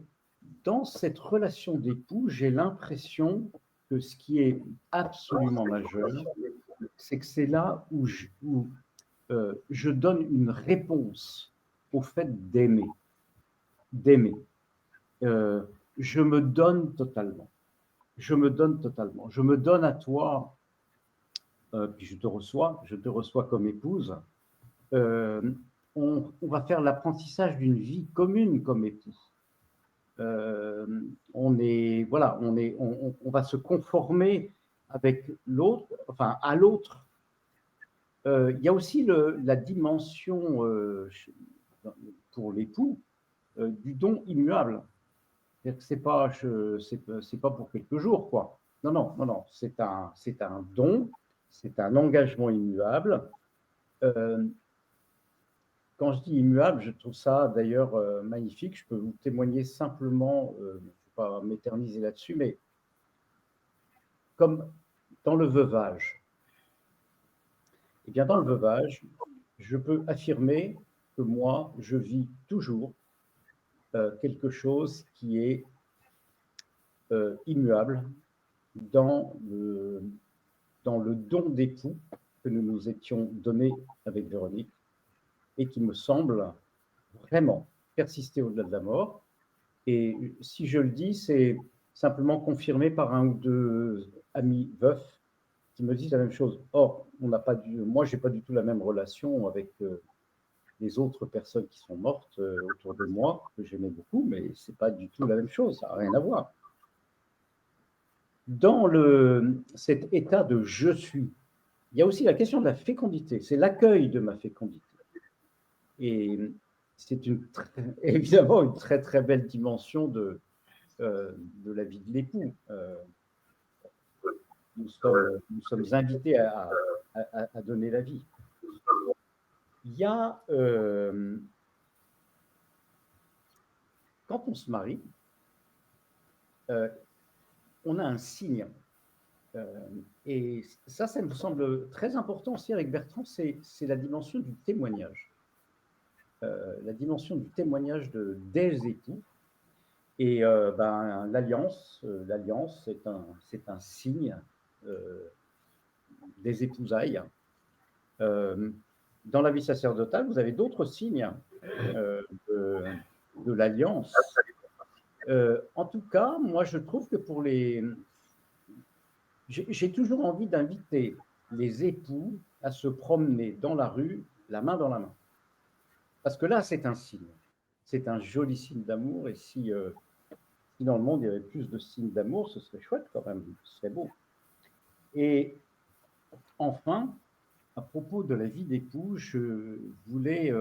S1: dans cette relation d'époux, j'ai l'impression que ce qui est absolument majeur, c'est que c'est là où je donne une réponse au fait d'aimer. Je me donne totalement. Je me donne à toi, puis je te reçois comme épouse. On va faire l'apprentissage d'une vie commune comme époux. On va se conformer avec l'autre, enfin à l'autre. Il y a aussi la dimension pour l'époux du don immuable. C'est pas pour quelques jours, quoi. Non. C'est un don, c'est un engagement immuable. quand je dis immuable, je trouve ça d'ailleurs magnifique. Je peux vous témoigner simplement, je ne vais pas m'éterniser là-dessus, mais comme dans le veuvage. Eh bien, dans le veuvage, je peux affirmer que moi, je vis toujours quelque chose qui est immuable dans le don d'époux que nous nous étions donnés avec Véronique et qui me semble vraiment persister au-delà de la mort. Et si je le dis, c'est simplement confirmé par un ou deux amis veufs qui me disent la même chose. Or, moi, je n'ai pas du tout la même relation avec les autres personnes qui sont mortes autour de moi, que j'aimais beaucoup, mais ce n'est pas du tout la même chose, ça n'a rien à voir. Dans cet état de je suis, il y a aussi la question de la fécondité, c'est l'accueil de ma fécondité. Et c'est évidemment une très très belle dimension de la vie de l'époux. Nous sommes invités à donner la vie. Il y a, quand on se marie, on a un signe. Et ça me semble très important aussi avec Bertrand, c'est la dimension du témoignage. La dimension du témoignage des époux. Et l'alliance, c'est un signe des épousailles. Dans la vie sacerdotale, vous avez d'autres signes de l'alliance. En tout cas, moi, je trouve que j'ai toujours envie d'inviter les époux à se promener dans la rue, la main dans la main. Parce que là, c'est un signe. C'est un joli signe d'amour. Et si dans le monde, il y avait plus de signes d'amour, ce serait chouette quand même. Ce serait beau. Et enfin, à propos de la vie d'époux, je voulais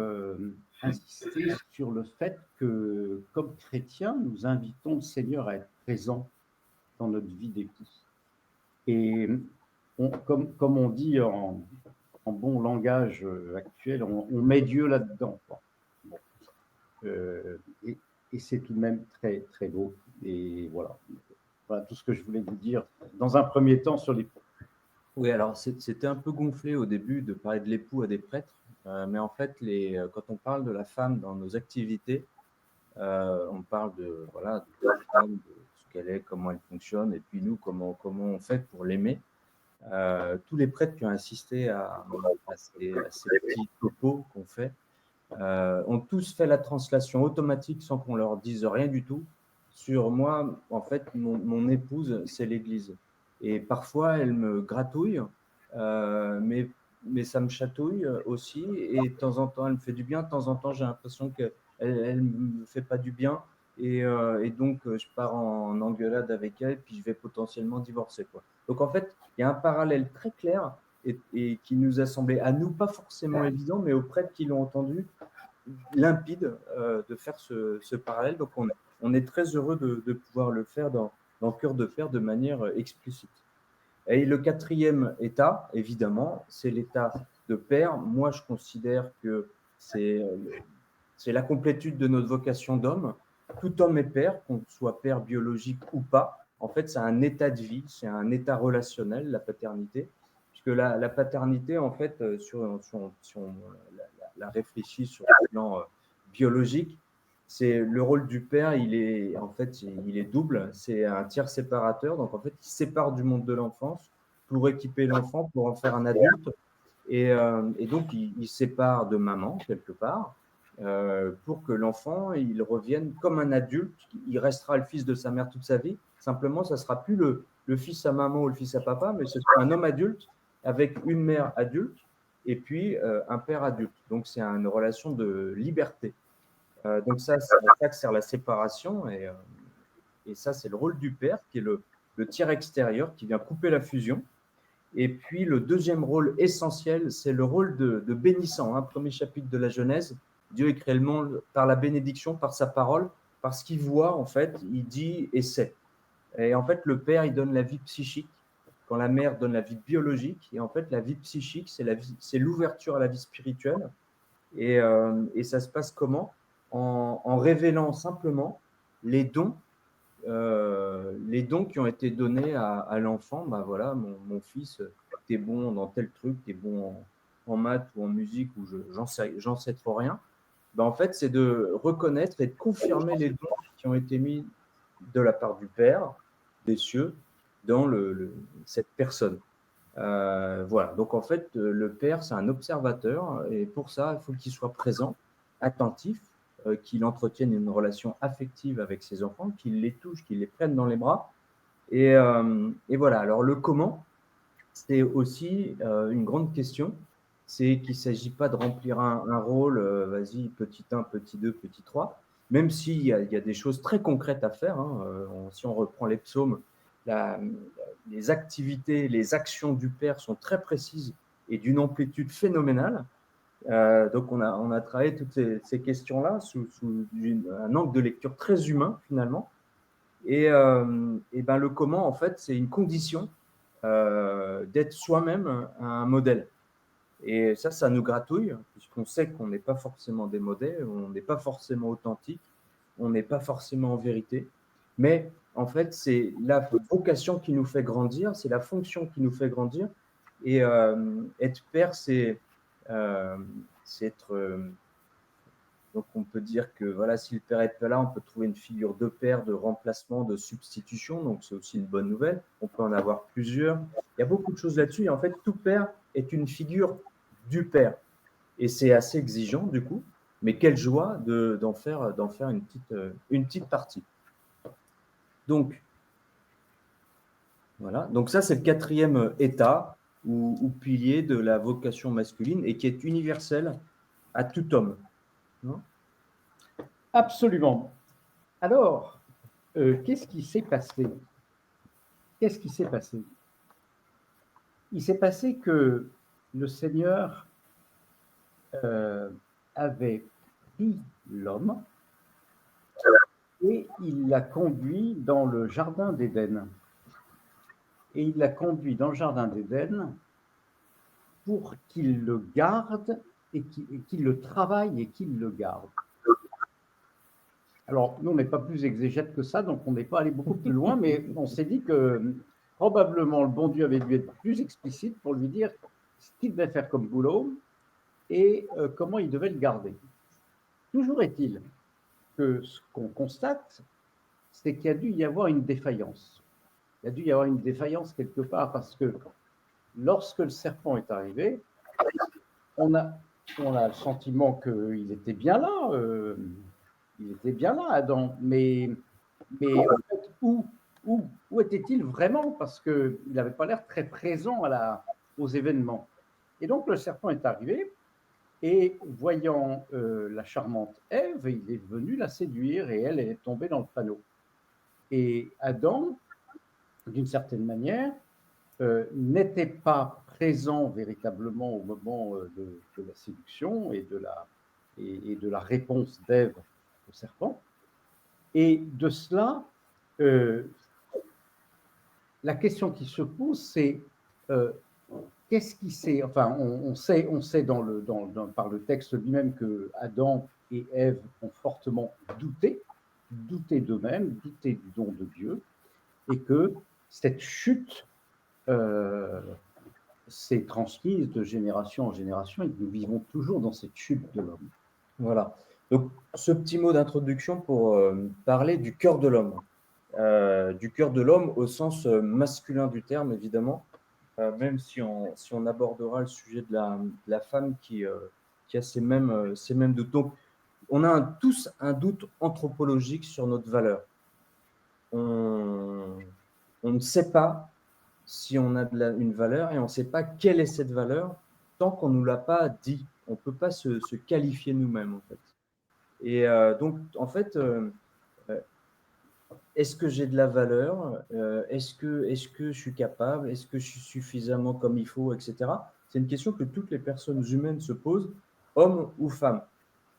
S1: insister sur le fait que, comme chrétiens, nous invitons le Seigneur à être présent dans notre vie d'époux. Et comme on dit en bon langage actuel, on met Dieu là-dedans. Bon. Et c'est tout de même très, très beau. Et voilà tout ce que je voulais vous dire dans un premier temps sur l'époux.
S2: Oui, alors c'était un peu gonflé au début de parler de l'époux à des prêtres, mais en fait, quand on parle de la femme dans nos activités, on parle de la femme, de ce qu'elle est, comment elle fonctionne, et puis nous, comment on fait pour l'aimer. Tous les prêtres qui ont assisté à ces petits topos qu'on fait ont tous fait la translation automatique sans qu'on leur dise rien du tout. Sur moi, en fait, mon épouse, c'est l'Église. Et parfois, elle me gratouille, mais ça me chatouille aussi. Et de temps en temps, elle me fait du bien. De temps en temps, j'ai l'impression qu'elle ne me fait pas du bien. Et donc, je pars en engueulade avec elle, puis je vais potentiellement divorcer, quoi. Donc, en fait, il y a un parallèle très clair et qui nous a semblé, à nous, pas forcément évident, mais aux prêtres qui l'ont entendu, limpide de faire ce parallèle. Donc, on est très heureux de pouvoir le faire dans Cœur de Père de manière explicite. Et le quatrième état, évidemment, c'est l'état de père. Moi, je considère que c'est la complétude de notre vocation d'homme. Tout homme est père, qu'on soit père biologique ou pas. En fait, c'est un état de vie, c'est un état relationnel, la paternité. Puisque la paternité, en fait, si on la réfléchit sur le plan biologique, c'est le rôle du père, il est double. C'est un tiers séparateur. Donc, en fait, il sépare du monde de l'enfance pour équiper l'enfant, pour en faire un adulte. Et donc, il sépare de maman, quelque part, pour que l'enfant, il revienne comme un adulte. Il restera le fils de sa mère toute sa vie. Simplement, ça ne sera plus le fils à maman ou le fils à papa, mais ce sera un homme adulte avec une mère adulte et puis un père adulte. Donc, c'est une relation de liberté. Donc, ça, c'est ça que sert la séparation. Et ça, c'est le rôle du père, qui est le tiers extérieur, qui vient couper la fusion. Et puis, le deuxième rôle essentiel, c'est le rôle de bénissant. Premier chapitre de la Genèse, Dieu a créé le monde par la bénédiction, par sa parole, parce qu'il voit, en fait, il dit et sait. Et en fait, le père, il donne la vie psychique, quand la mère donne la vie biologique. Et en fait, la vie psychique, c'est l'ouverture à la vie spirituelle. Et ça se passe comment? En révélant simplement les dons qui ont été donnés à l'enfant. Ben voilà, mon fils, t'es bon dans tel truc, t'es bon en maths ou en musique, ou j'en sais trop rien. Ben en fait, c'est de reconnaître et de confirmer les dons qui ont été mis de la part du Père des cieux dans cette personne. Voilà, donc en fait, le père, c'est un observateur, et pour ça, il faut qu'il soit présent, attentif, qu'il entretienne une relation affective avec ses enfants, qu'il les touche, qu'il les prenne dans les bras. Et voilà, alors le comment, c'est aussi une grande question. C'est qu'il ne s'agit pas de remplir un rôle, vas-y, petit 1, petit 2, petit 3, même s'il y a des choses très concrètes à faire. Hein. Si on reprend les psaumes, les activités, les actions du Père sont très précises et d'une amplitude phénoménale. Donc, on a travaillé toutes ces questions-là sous un angle de lecture très humain, finalement. Et ben, le comment, en fait, c'est une condition d'être soi-même un modèle. Et ça nous gratouille, puisqu'on sait qu'on n'est pas forcément des modèles, on n'est pas forcément authentique, on n'est pas forcément en vérité. Mais en fait, c'est la vocation qui nous fait grandir, c'est la fonction qui nous fait grandir. Et être père, c'est être. Donc, on peut dire que voilà, si le père n'est pas là, on peut trouver une figure de père, de remplacement, de substitution. Donc, c'est aussi une bonne nouvelle. On peut en avoir plusieurs. Il y a beaucoup de choses là-dessus. Et en fait, tout père est une figure du père. Et c'est assez exigeant, du coup. Mais quelle joie d'en faire une petite partie. Donc, voilà. Donc, ça, c'est le 4e état ou pilier de la vocation masculine, et qui est universel à tout homme. Non ?
S1: Absolument. Alors, qu'est-ce qui s'est passé? Qu'est-ce qui s'est passé? Il s'est passé que le Seigneur avait pris l'homme et il l'a conduit dans le jardin d'Éden. Et il l'a conduit dans le jardin d'Éden pour qu'il le garde et qu'il le travaille et qu'il le garde. Alors, nous, on n'est pas plus exégète que ça, donc on n'est pas allé beaucoup plus loin, mais on s'est dit que probablement le bon Dieu avait dû être plus explicite pour lui dire ce qu'il devait faire comme boulot et comment il devait le garder. Toujours est-il que ce qu'on constate, c'est qu'il y a dû y avoir une défaillance. Il y a dû y avoir une défaillance quelque part, parce que lorsque le serpent est arrivé, on a le sentiment qu'il était bien là, Adam, mais en fait, où était-il vraiment? Parce qu'il n'avait pas l'air très présent aux événements. Et donc le serpent est arrivé, et voyant la charmante Ève, il est venu la séduire, et elle est tombée dans le panneau. Et Adam, d'une certaine manière, n'était pas présent véritablement au moment de la séduction et de la réponse d'Ève au serpent. Et de cela, la question qui se pose, c'est qu'est-ce qui s'est. Enfin, on sait par le texte lui-même que Adam et Ève ont fortement douté d'eux-mêmes, douté du don de Dieu, et que cette chute s'est transmise de génération en génération, et que nous vivons toujours dans cette chute de l'homme.
S2: Voilà. Donc, ce petit mot d'introduction pour parler du cœur de l'homme. Du cœur de l'homme au sens masculin du terme, évidemment, même si on abordera le sujet de la femme qui a ces mêmes doutes. Donc, on a tous un doute anthropologique sur notre valeur. On ne sait pas si on a une valeur, et on ne sait pas quelle est cette valeur tant qu'on ne nous l'a pas dit. On ne peut pas se qualifier nous-mêmes, en fait. Et donc, en fait, est-ce que j'ai de la valeur? Est-ce que je suis capable? Est-ce que je suis suffisamment comme il faut, etc. C'est une question que toutes les personnes humaines se posent, hommes ou femmes.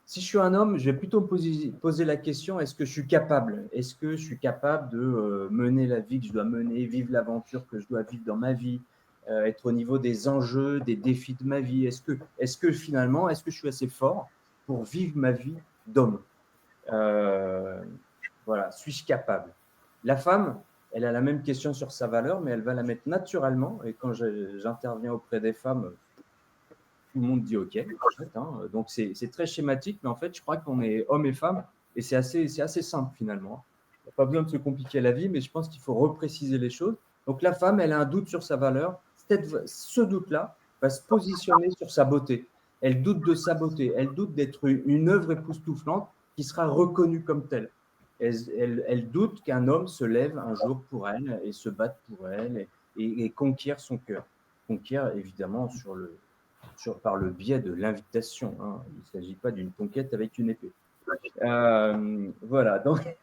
S2: Si je suis un homme, je vais plutôt me poser la question, est-ce que je suis capable? Est-ce que je suis capable de mener la vie que je dois mener, vivre l'aventure que je dois vivre dans ma vie, être au niveau des enjeux, des défis de ma vie. Est-ce que finalement, est-ce que je suis assez fort pour vivre ma vie d'homme? Voilà, suis-je capable? La femme, elle a la même question sur sa valeur, mais elle va la mettre naturellement. Et quand j'interviens auprès des femmes, tout le monde dit OK. En fait, hein. Donc, c'est très schématique, mais en fait, je crois qu'on est hommes et femmes, et c'est assez simple finalement. Il n'y a pas besoin de se compliquer la vie, mais je pense qu'il faut repréciser les choses. Donc, la femme, elle a un doute sur sa valeur. Ce doute-là va se positionner sur sa beauté. Elle doute de sa beauté. Elle doute d'être une œuvre époustouflante qui sera reconnue comme telle. Elle doute qu'un homme se lève un jour pour elle et se batte pour elle et conquiert son cœur. Conquiert évidemment par le biais de l'invitation. Hein. Il ne s'agit pas d'une conquête avec une épée. Voilà, donc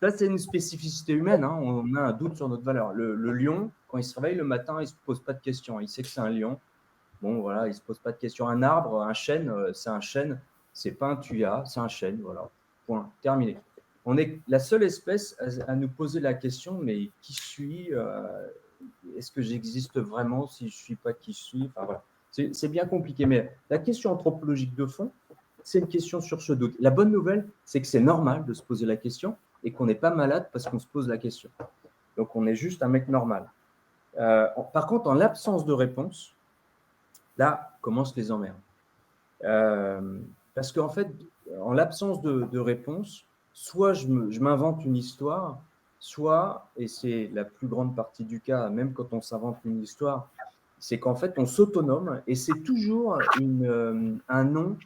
S2: ça c'est une spécificité humaine. Hein. On a un doute sur notre valeur. Le lion, quand il se réveille le matin, il ne se pose pas de questions. Il sait que c'est un lion. Bon, voilà, il ne se pose pas de questions. Un arbre, un chêne, c'est un chêne. C'est pas un thuya, c'est un chêne. Voilà, point, terminé. On est la seule espèce à nous poser la question, mais qui suis est-ce que j'existe vraiment si je ne suis pas qui je suis? Enfin, voilà. C'est bien compliqué, mais la question anthropologique de fond, c'est une question sur ce doute. La bonne nouvelle, c'est que c'est normal de se poser la question et qu'on n'est pas malade parce qu'on se pose la question. Donc, on est juste un mec normal. Par contre, en l'absence de réponse, là commencent les emmerdes. Parce qu'en fait, en l'absence de réponse, soit je m'invente une histoire, soit, et c'est la plus grande partie du cas, même quand on s'invente une histoire, c'est qu'en fait, on s'autonome et c'est toujours un nom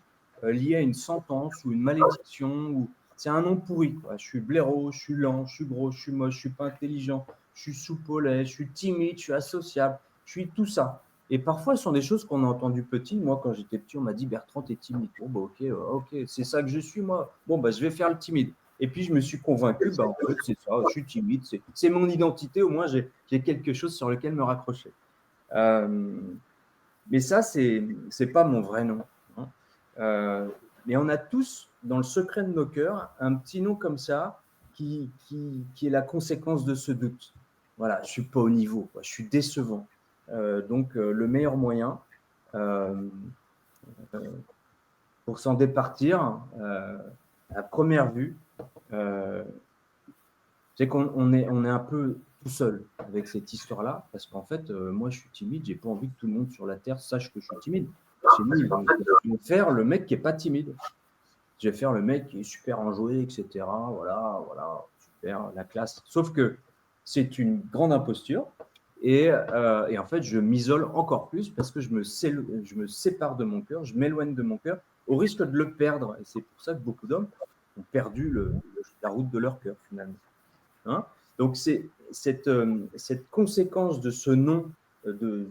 S2: lié à une sentence ou une malédiction, ou c'est un nom pourri. Je suis blaireau, je suis lent, je suis gros, je suis moche, je suis pas intelligent, je suis sous-polais, je suis timide, je suis associable, je suis tout ça. Et parfois, ce sont des choses qu'on a entendues petit. Moi, quand j'étais petit, on m'a dit Bertrand, t'es timide. Bon, bah, ok, c'est ça que je suis, moi. Bon, bah, je vais faire le timide. Et puis, je me suis convaincu, bah, en fait, c'est ça, je suis timide. C'est mon identité, au moins, j'ai quelque chose sur lequel me raccrocher. Mais ça, c'est pas mon vrai nom. Hein. Mais on a tous, dans le secret de nos cœurs, un petit nom comme ça qui est la conséquence de ce doute. Voilà, je suis pas au niveau, quoi, je suis décevant. Donc, le meilleur moyen pour s'en départir, à première vue, c'est qu'on est un peu tout seul avec cette histoire-là, parce qu'en fait, moi, je suis timide, j'ai pas envie que tout le monde sur la Terre sache que je suis timide. Chez nous, ils vont faire le mec qui est pas timide. Je vais faire le mec qui est super enjoué, etc. Voilà, super, la classe. Sauf que c'est une grande imposture. Et en fait, je m'isole encore plus parce que je me sépare de mon cœur, je m'éloigne de mon cœur au risque de le perdre. Et c'est pour ça que beaucoup d'hommes ont perdu la route de leur cœur, finalement. Hein. Donc, c'est cette conséquence de ce nom de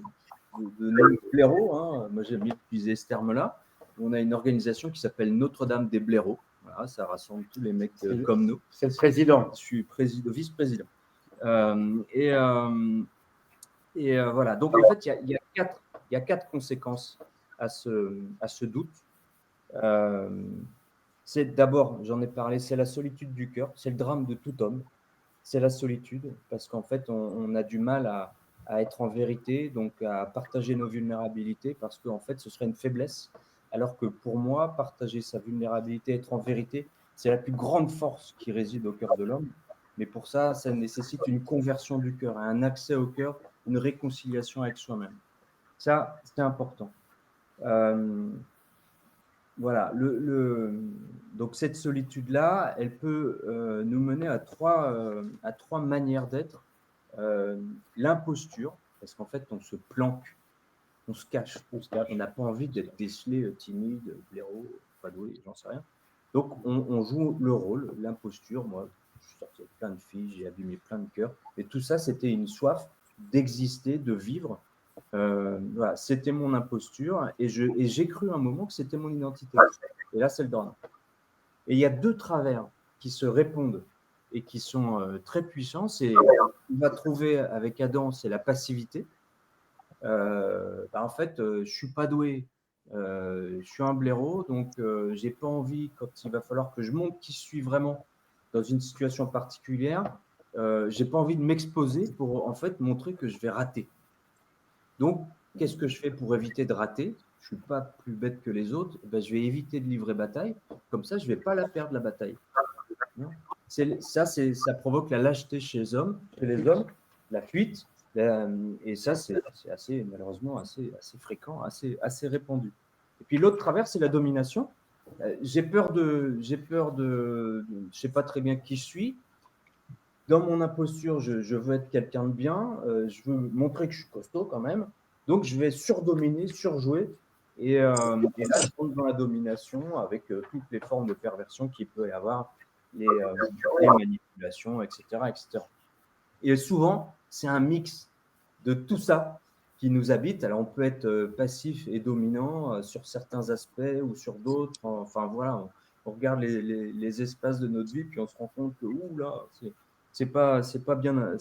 S2: blaireau. Hein. Moi, j'aime bien utiliser ce terme-là. On a une organisation qui s'appelle Notre-Dame des blaireaux. Voilà, ça rassemble tous les mecs comme nous.
S1: C'est le président.
S2: Je suis vice-président. Voilà. Donc, en fait, il y a quatre conséquences à ce doute. C'est d'abord, j'en ai parlé, c'est la solitude du cœur. C'est le drame de tout homme. C'est la solitude, parce qu'en fait, on a du mal à être en vérité, donc à partager nos vulnérabilités, parce qu'en fait, ce serait une faiblesse. Alors que pour moi, partager sa vulnérabilité, être en vérité, c'est la plus grande force qui réside au cœur de l'homme. Mais pour ça, ça nécessite une conversion du cœur, un accès au cœur, une réconciliation avec soi-même. Ça, c'est important. Voilà, donc cette solitude-là, elle peut nous mener à trois manières d'être. L'imposture, parce qu'en fait, on se planque, on se cache, on n'a pas envie d'être décelé, timide, blaireau, pas doué, j'en sais rien. Donc, on joue le rôle, l'imposture. Moi, je suis sorti avec plein de filles, j'ai abîmé plein de cœurs. Et tout ça, c'était une soif d'exister, de vivre. Voilà, c'était mon imposture et j'ai cru un moment que c'était mon identité. Et là, c'est le drame. Et il y a deux travers qui se répondent et qui sont très puissants. On va trouver avec Adam, c'est la passivité. En fait, je suis pas doué, je suis un blaireau, donc j'ai pas envie, quand il va falloir que je montre qui je suis vraiment dans une situation particulière, j'ai pas envie de m'exposer pour en fait montrer que je vais rater. Donc, qu'est-ce que je fais pour éviter de rater? Je ne suis pas plus bête que les autres. Ben, je vais éviter de livrer bataille. Comme ça, je ne vais pas la perdre, la bataille. Ça provoque la lâcheté chez les hommes, la fuite. Et ça, c'est assez, malheureusement, assez fréquent, assez répandu. Et puis l'autre travers, c'est la domination. J'ai peur de, je ne sais pas très bien qui je suis. Dans mon imposture, je veux être quelqu'un de bien. Je veux montrer que je suis costaud quand même. Donc, je vais surdominer, surjouer. Et là, je rentre dans la domination avec toutes les formes de perversion qu'il peut y avoir, les manipulations, etc., etc. Et souvent, c'est un mix de tout ça qui nous habite. Alors, on peut être passif et dominant sur certains aspects ou sur d'autres. Enfin, voilà, on regarde les espaces de notre vie, puis on se rend compte que, ouh là, c'est pas bien,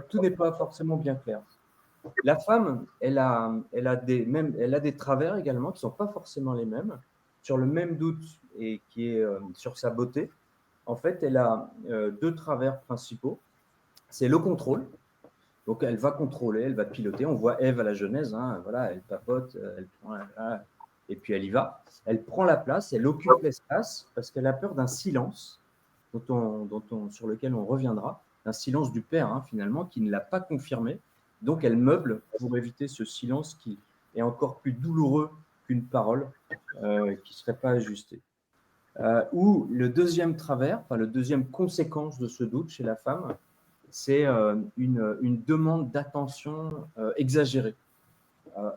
S2: tout n'est pas forcément bien clair. La femme, elle a des travers également qui ne sont pas forcément les mêmes, sur le même doute et qui est sur sa beauté. En fait, elle a deux travers principaux. C'est le contrôle. Donc, elle va contrôler, elle va piloter. On voit Ève à la Genèse, hein, voilà, elle papote, elle prend, et puis elle y va. Elle prend la place, elle occupe l'espace parce qu'elle a peur d'un silence sur lequel on reviendra, un silence du père, hein, finalement, qui ne l'a pas confirmé. Donc, elle meuble pour éviter ce silence qui est encore plus douloureux qu'une parole qui ne serait pas ajustée. Ou le deuxième travers, enfin, le deuxième conséquence de ce doute chez la femme, c'est une demande d'attention exagérée.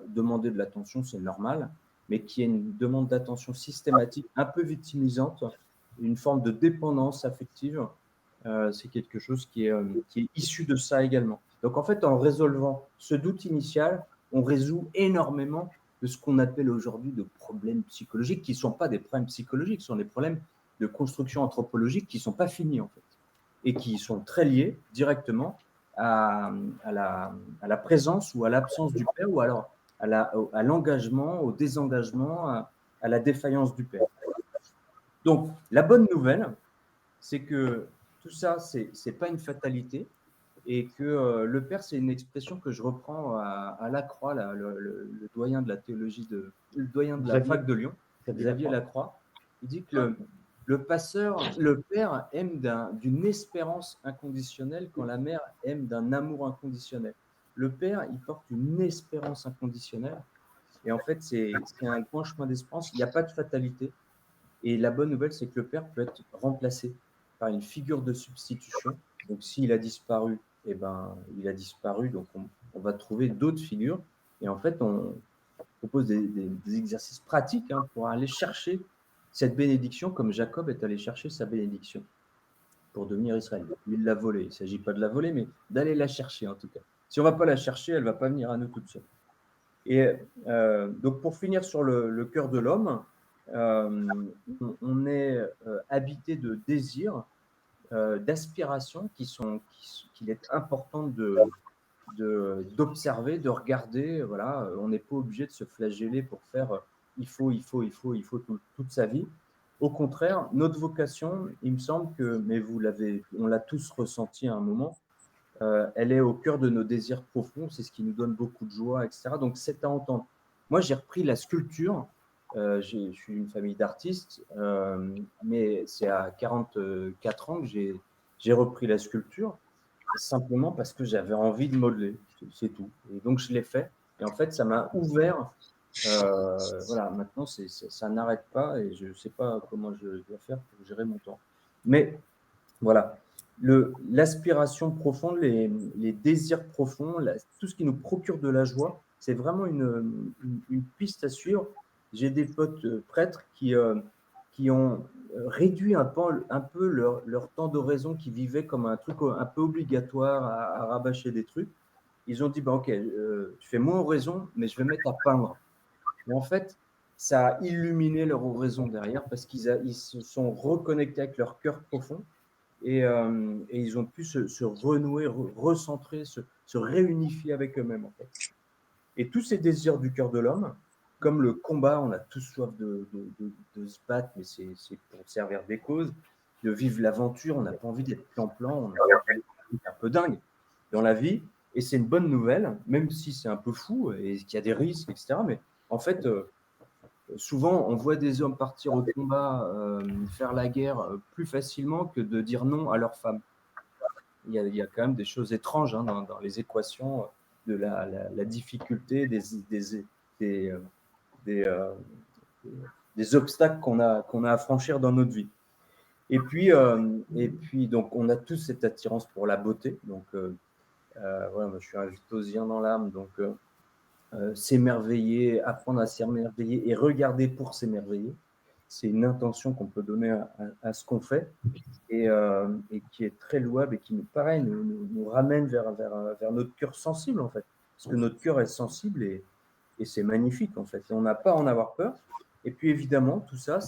S2: Demander de l'attention, c'est normal, mais qui est une demande d'attention systématique, un peu victimisante, une forme de dépendance affective, c'est quelque chose qui est issu de ça également. Donc en fait, en résolvant ce doute initial, on résout énormément de ce qu'on appelle aujourd'hui de problèmes psychologiques, qui ne sont pas des problèmes psychologiques, ce sont des problèmes de construction anthropologique qui ne sont pas finis en fait, et qui sont très liés directement à la présence ou à l'absence du père, ou alors à l'engagement, au désengagement, à la défaillance du père. Donc, la bonne nouvelle, c'est que tout ça, ce n'est pas une fatalité, et que le père, c'est une expression que je reprends à Lacroix, là, le doyen de la théologie, le doyen de la fac de Lyon, Xavier Lacroix. Il dit que le père aime d'une espérance inconditionnelle quand la mère aime d'un amour inconditionnel. Le père, il porte une espérance inconditionnelle. Et en fait, c'est un grand chemin d'espérance. Il n'y a pas de fatalité. Et la bonne nouvelle, c'est que le père peut être remplacé par une figure de substitution. Donc, s'il a disparu, eh ben, il a disparu. Donc, on va trouver d'autres figures. Et en fait, on propose des exercices pratiques pour aller chercher cette bénédiction, comme Jacob est allé chercher sa bénédiction pour devenir Israël. Il l'a volée. Il ne s'agit pas de la voler, mais d'aller la chercher en tout cas. Si on ne va pas la chercher, elle ne va pas venir à nous toute seule. Et donc, pour finir sur le cœur de l'homme, on est habité de désirs, d'aspirations qu'il est important d'observer, de regarder. Voilà, on n'est pas obligé de se flageller pour faire il faut toute sa vie. Au contraire, notre vocation, il me semble que, mais on l'a tous ressenti à un moment, elle est au cœur de nos désirs profonds, c'est ce qui nous donne beaucoup de joie, etc. Donc, c'est à entendre. Moi, j'ai repris la sculpture. Je suis une famille d'artistes, mais c'est à 44 ans que j'ai repris la sculpture, simplement parce que j'avais envie de modeler, c'est tout. Et donc, je l'ai fait. Et en fait, ça m'a ouvert. Voilà, maintenant, ça n'arrête pas et je ne sais pas comment je dois faire pour gérer mon temps. Mais voilà, l'aspiration profonde, les désirs profonds, tout ce qui nous procure de la joie, c'est vraiment une piste à suivre. J'ai des potes prêtres qui ont réduit un peu leur temps d'oraison, qui vivaient comme un truc un peu obligatoire à rabâcher des trucs. Ils ont dit, bah, ok, je fais moins oraison, mais je vais mettre à peindre. Et en fait, ça a illuminé leur oraison derrière parce qu'ils se sont reconnectés avec leur cœur profond. Et ils ont pu se renouer, recentrer, se réunifier avec eux-mêmes, en fait. Et tous ces désirs du cœur de l'homme, comme le combat, on a tous soif de se battre, mais c'est pour servir des causes, de vivre l'aventure, on n'a pas envie d'être plan-plan, on a envie d'être un peu dingue dans la vie. Et c'est une bonne nouvelle, même si c'est un peu fou et qu'il y a des risques, etc. Mais en fait, souvent, on voit des hommes partir au combat, faire la guerre plus facilement que de dire non à leur femme. Il y a quand même des choses étranges dans les équations de la difficulté des, obstacles qu'on a à franchir dans notre vie. Et puis, donc, on a tous cette attirance pour la beauté. Donc, moi, je suis un virtuosien dans l'âme. Donc, s'émerveiller, apprendre à s'émerveiller et regarder pour s'émerveiller, c'est une intention qu'on peut donner à ce qu'on fait et qui est très louable et qui, pareil, nous ramène vers notre cœur sensible, en fait. Parce que notre cœur est sensible et c'est magnifique, en fait. Et on n'a pas à en avoir peur. Et puis, évidemment, tout ça,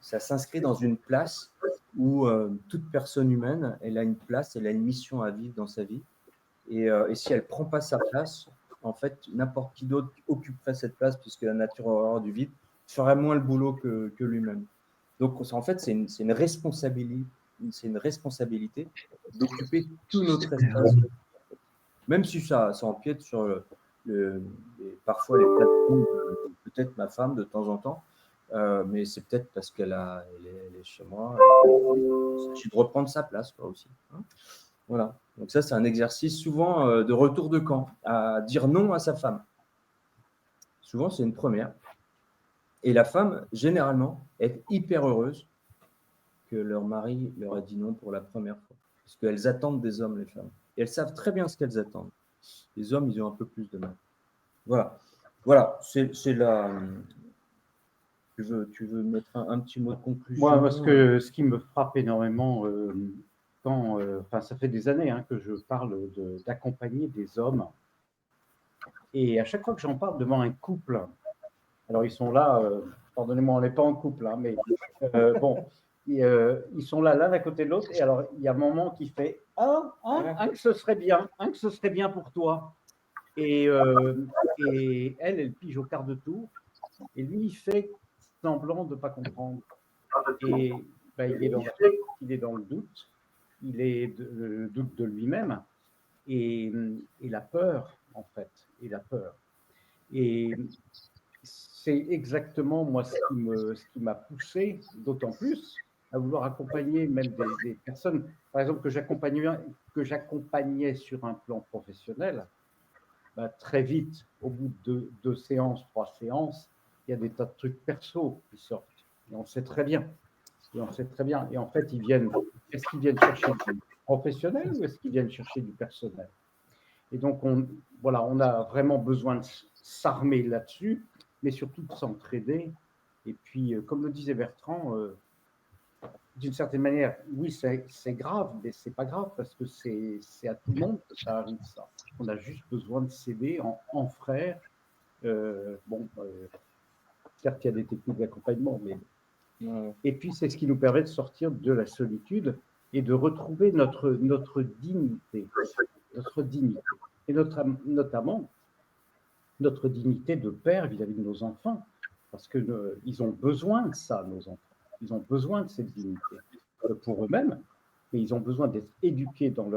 S2: ça s'inscrit dans une place où toute personne humaine, elle a une place, elle a une mission à vivre dans sa vie. Et si elle ne prend pas sa place, en fait, n'importe qui d'autre occuperait cette place, puisque la nature horreur du vide ferait moins le boulot que lui-même. Donc, en fait, c'est une responsabilité d'occuper tout notre espace. Même si ça empiète sur parfois les plateformes de peut-être ma femme de temps en temps, mais c'est peut-être parce qu'elle est chez moi. Il s'agit de reprendre sa place, quoi, aussi. Voilà. Donc ça, c'est un exercice souvent de retour de camp, à dire non à sa femme. Souvent, c'est une première. Et la femme, généralement, est hyper heureuse que leur mari leur ait dit non pour la première fois. Parce qu'elles attendent des hommes, les femmes. Et elles savent très bien ce qu'elles attendent. Les hommes, ils ont un peu plus de mal. Voilà, c'est la... Tu veux mettre un petit mot de conclusion?
S1: Moi, parce que ce qui me frappe énormément, ça fait des années que je parle d'accompagner des hommes. Et à chaque fois que j'en parle devant un couple, alors ils sont là, pardonnez-moi, on n'est pas en couple, mais bon, ils sont là, l'un à côté de l'autre. Et alors, il y a un moment qui fait que ce serait bien pour toi. Et elle pige au quart de tour. Et lui, il fait semblant de ne pas comprendre. Et il est dans le doute. Il est le doute de lui-même. Et la peur, en fait. Et la peur. Et c'est exactement, moi, ce qui m'a poussé, d'autant plus, à vouloir accompagner même des personnes, par exemple, que j'accompagnais sur un plan professionnel. Très vite, au bout de 2 séances, 3 séances, il y a des tas de trucs perso qui sortent. Et on sait très bien. Et en fait, est-ce qu'ils viennent chercher du professionnel ou est-ce qu'ils viennent chercher du personnel? Et donc, on a vraiment besoin de s'armer là-dessus, mais surtout de s'entraider. Et puis, comme le disait Bertrand, d'une certaine manière, oui, c'est grave, mais c'est pas grave parce que c'est à tout le monde que ça arrive, ça. On a juste besoin de s'aider en frères. Certes, il y a des techniques d'accompagnement, mais... Et puis, c'est ce qui nous permet de sortir de la solitude et de retrouver notre dignité. Notre dignité. Et notamment, notre dignité de père vis-à-vis de nos enfants. Parce qu'ils ont besoin de ça, nos enfants. Ils ont besoin de cette dignité pour eux-mêmes, mais ils ont besoin d'être éduqués dans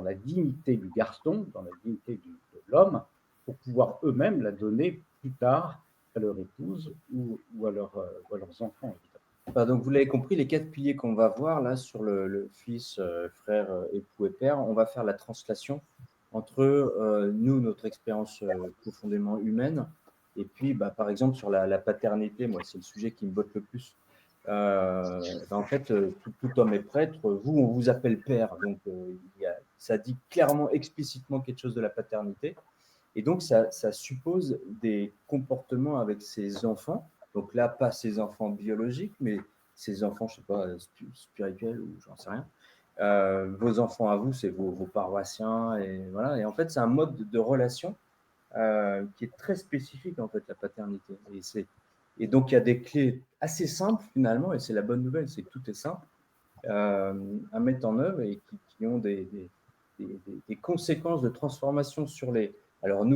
S1: la dignité du garçon, dans la dignité de l'homme, pour pouvoir eux-mêmes la donner plus tard à leur épouse ou à leurs enfants.
S2: Donc, vous l'avez compris, les 4 piliers qu'on va voir là sur le fils, frère, époux et père, on va faire la translation entre nous, notre expérience profondément humaine, et puis, par exemple, sur la paternité, moi, c'est le sujet qui me botte le plus. En fait, tout homme est prêtre. Vous, on vous appelle père. Donc, ça dit clairement, explicitement quelque chose de la paternité. Et donc, ça suppose des comportements avec ses enfants. Donc là, pas ses enfants biologiques, mais ses enfants, je ne sais pas, spirituels ou j'en sais rien. Vos enfants à vous, c'est vos paroissiens. Et voilà. Et en fait, c'est un mode de relation qui est très spécifique, en fait, la paternité. Et donc, il y a des clés assez simples, finalement, et c'est la bonne nouvelle, c'est que tout est simple à mettre en œuvre et qui ont des conséquences de transformation sur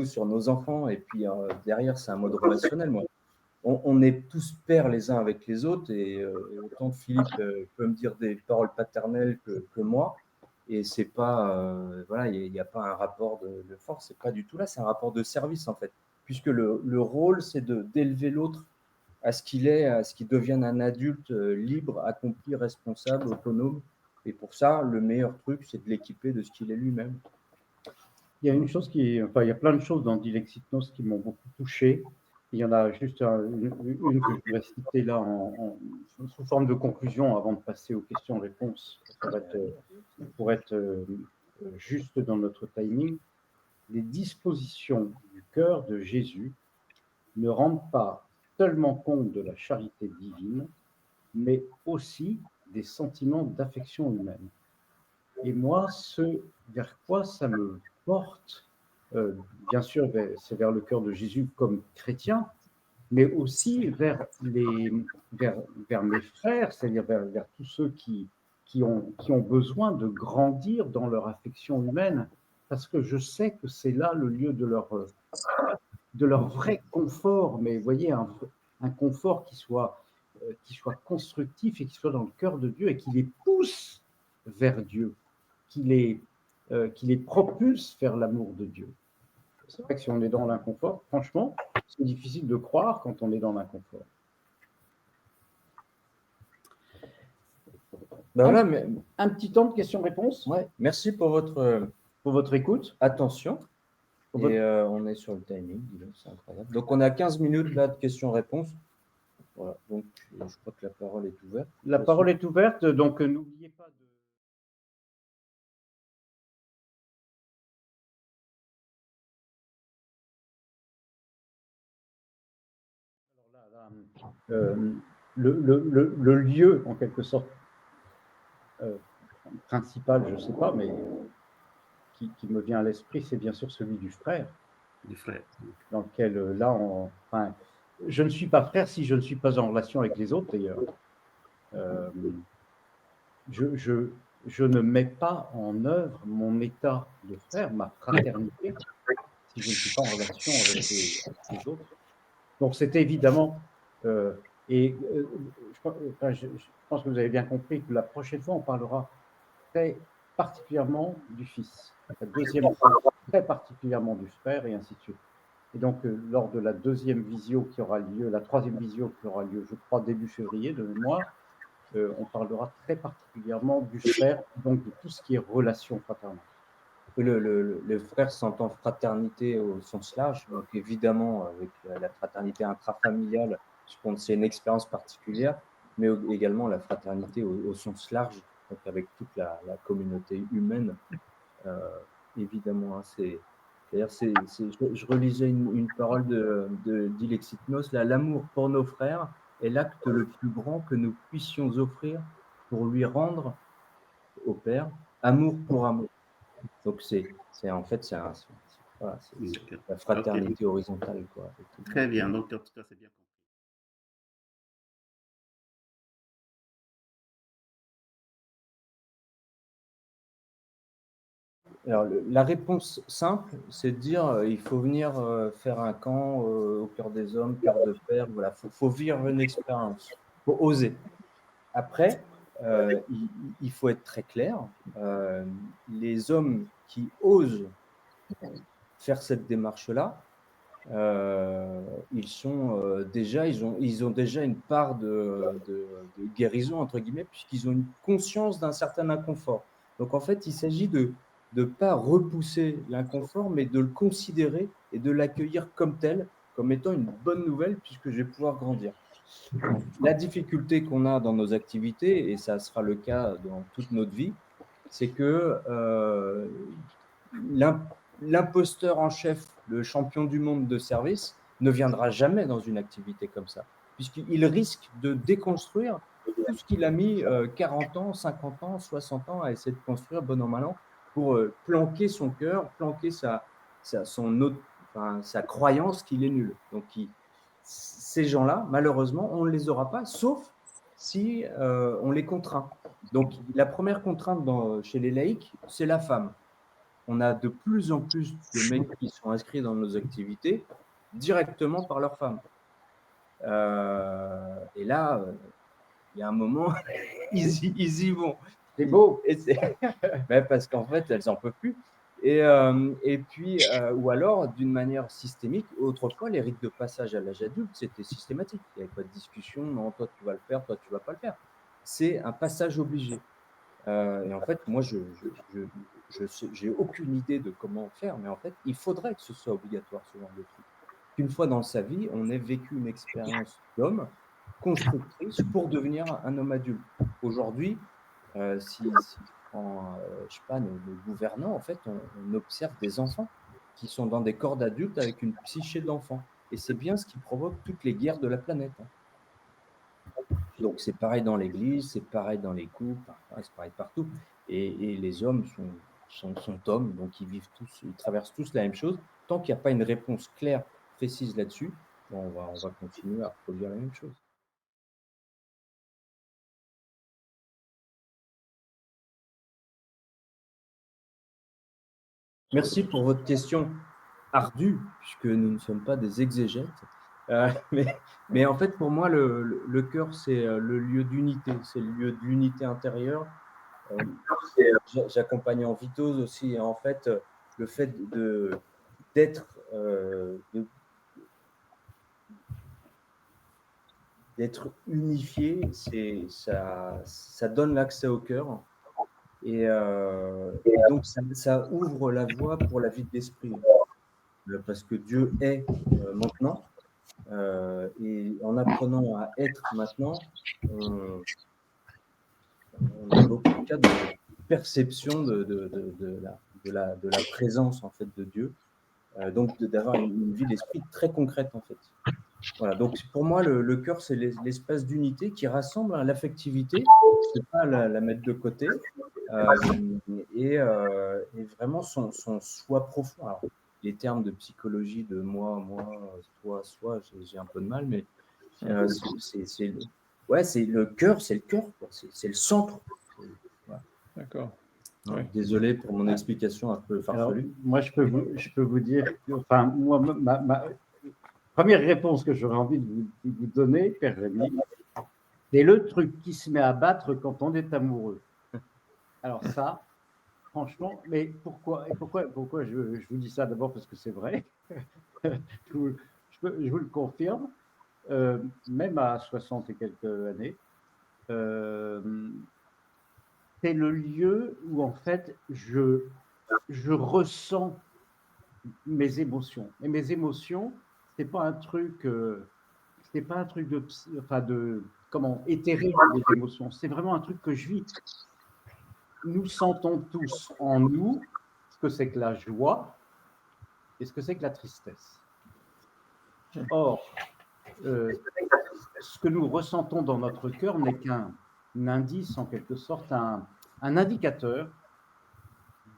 S2: sur nos enfants, et puis derrière, c'est un mode relationnel. Moi, on est tous pères les uns avec les autres, et autant Philippe peut me dire des paroles paternelles que moi. Et c'est pas, voilà, il n'y a pas un rapport de force, c'est pas du tout là, c'est un rapport de service en fait. Puisque le rôle, c'est d'élever l'autre à ce qu'il est, à ce qu'il devienne un adulte libre, accompli, responsable, autonome. Et pour ça, le meilleur truc, c'est de l'équiper de ce qu'il est lui-même.
S1: Il y a une chose il y a plein de choses dans Dilexitnos qui m'ont beaucoup touché. Il y en a juste une que je voudrais citer là sous forme de conclusion avant de passer aux questions-réponses pour être juste dans notre timing. Les dispositions du cœur de Jésus ne rendent pas seulement compte de la charité divine, mais aussi des sentiments d'affection humaine. Et moi, ce vers quoi ça me porte, bien sûr, c'est vers le cœur de Jésus comme chrétien, mais aussi vers mes frères, c'est-à-dire vers tous ceux qui ont besoin de grandir dans leur affection humaine, parce que je sais que c'est là le lieu de leur vrai confort, mais vous voyez, un confort qui soit constructif et qui soit dans le cœur de Dieu et qui les pousse vers Dieu, qui les propulse vers l'amour de Dieu. C'est vrai que si on est dans l'inconfort, franchement, c'est difficile de croire quand on est dans l'inconfort.
S2: Ben voilà, mais
S1: un petit temps de questions-réponses.
S2: Ouais, merci pour votre écoute, attention. Et on est sur le timing, c'est incroyable. Donc on a 15 minutes là de questions-réponses. Voilà, donc je crois que la parole est ouverte.
S1: La parole est ouverte, donc n'oubliez pas de... Le lieu, en quelque sorte, principal, je ne sais pas, mais qui me vient à l'esprit, c'est bien sûr celui du frère.
S3: Du frère.
S1: Dans lequel, là, je ne suis pas frère si je ne suis pas en relation avec les autres, d'ailleurs. Je ne mets pas en œuvre mon état de frère, ma fraternité, si je ne suis pas en relation avec les autres. Donc, c'est évidemment... je pense que vous avez bien compris que la prochaine fois, on parlera très particulièrement du fils. La deuxième fois, très particulièrement du frère, et ainsi de suite. Et donc, lors de la deuxième visio qui aura lieu, la troisième visio qui aura lieu, je crois, début février, de mémoire, on parlera très particulièrement du frère, donc de tout ce qui est relation fraternelle.
S2: Le frère s'entend fraternité au sens large, donc évidemment avec la fraternité intrafamiliale, je pense que c'est une expérience particulière, mais également la fraternité au sens large, donc avec toute la communauté humaine, évidemment. Je relisais une parole d'Ilexitnos, l'amour pour nos frères est l'acte le plus grand que nous puissions offrir pour lui rendre au Père, amour pour amour. Donc, c'est la fraternité horizontale, quoi.
S3: Très bien, donc en tout cas, c'est bien compris.
S2: Alors, la réponse simple, c'est de dire il faut venir faire un camp au cœur des hommes, cœur de père. Voilà, faut vivre une expérience, faut oser. Après, il faut être très clair. Les hommes qui osent faire cette démarche-là, ils ont déjà une part de guérison entre guillemets, puisqu'ils ont une conscience d'un certain inconfort. Donc en fait, il s'agit de ne pas repousser l'inconfort, mais de le considérer et de l'accueillir comme tel, comme étant une bonne nouvelle, puisque je vais pouvoir grandir. La difficulté qu'on a dans nos activités, et ça sera le cas dans toute notre vie, c'est que l'imposteur en chef, le champion du monde de service, ne viendra jamais dans une activité comme ça, puisqu'il risque de déconstruire tout ce qu'il a mis 40 ans, 50 ans, 60 ans à essayer de construire bon an mal an pour planquer son cœur, planquer sa croyance qu'il est nul. Donc, ces gens-là, malheureusement, on ne les aura pas, sauf si on les contraint. Donc, la première contrainte chez les laïcs, c'est la femme. On a de plus en plus de mecs qui sont inscrits dans nos activités directement par leur femme. Et là, il y a un moment, ils y vont.
S1: C'est beau.
S2: Et parce qu'en fait, elles n'en peuvent plus. Et puis, ou alors, d'une manière systémique, autrefois, les rites de passage à l'âge adulte, c'était systématique. Il n'y avait pas de discussion, non, toi tu vas le faire, toi tu ne vas pas le faire. C'est un passage obligé. Et en fait, moi, je j'ai aucune idée de comment faire, mais en fait, il faudrait que ce soit obligatoire, ce genre de truc. Qu'une fois dans sa vie, on ait vécu une expérience d'homme constructrice pour devenir un homme adulte. Aujourd'hui, si je prends, je sais pas, nos gouvernants, en fait, on observe des enfants qui sont dans des corps d'adultes avec une psyché d'enfant. Et c'est bien ce qui provoque toutes les guerres de la planète. Donc c'est pareil dans l'Église, c'est pareil dans les couples, c'est pareil partout. Et les hommes sont hommes, donc ils vivent tous, ils traversent tous la même chose. Tant qu'il n'y a pas une réponse claire, précise là-dessus, on va continuer à reproduire la même chose. Merci pour votre question ardue, puisque nous ne sommes pas des exégètes. Mais en fait, pour moi, le cœur, c'est le lieu d'unité, c'est le lieu de l'unité intérieure. J'accompagne en vitose aussi, et en fait, le fait d'être unifié, ça donne l'accès au cœur. Et donc, ça ouvre la voie pour la vie de l'esprit. Parce que Dieu est maintenant. Et en apprenant à être maintenant, on a aucun cas de perception de la présence en fait de Dieu. Donc d'avoir une vie d'esprit très concrète en fait. Voilà, donc pour moi le cœur c'est l'espace d'unité qui rassemble l'affectivité, c'est pas la mettre de côté, et vraiment son soi profond. Alors, les termes de psychologie de moi, toi, j'ai un peu de mal, mais c'est le cœur, quoi. C'est le centre. Voilà.
S4: D'accord.
S2: Ouais. Désolé pour mon explication un peu farfelue.
S1: Alors, moi, je peux vous dire, enfin, moi, ma première réponse que j'aurais envie de vous donner, Père Rémi, c'est le truc qui se met à battre quand on est amoureux. Alors ça, franchement, mais pourquoi je vous dis ça? D'abord parce que c'est vrai. je vous le confirme, même à 60 et quelques années. C'est le lieu où en fait je ressens mes émotions. Et mes émotions, c'est pas un truc de comment éthérer les émotions. C'est vraiment un truc que je vis. Nous sentons tous en nous ce que c'est que la joie et ce que c'est que la tristesse. Or, ce que nous ressentons dans notre cœur n'est qu'un indice, en quelque sorte, un indicateur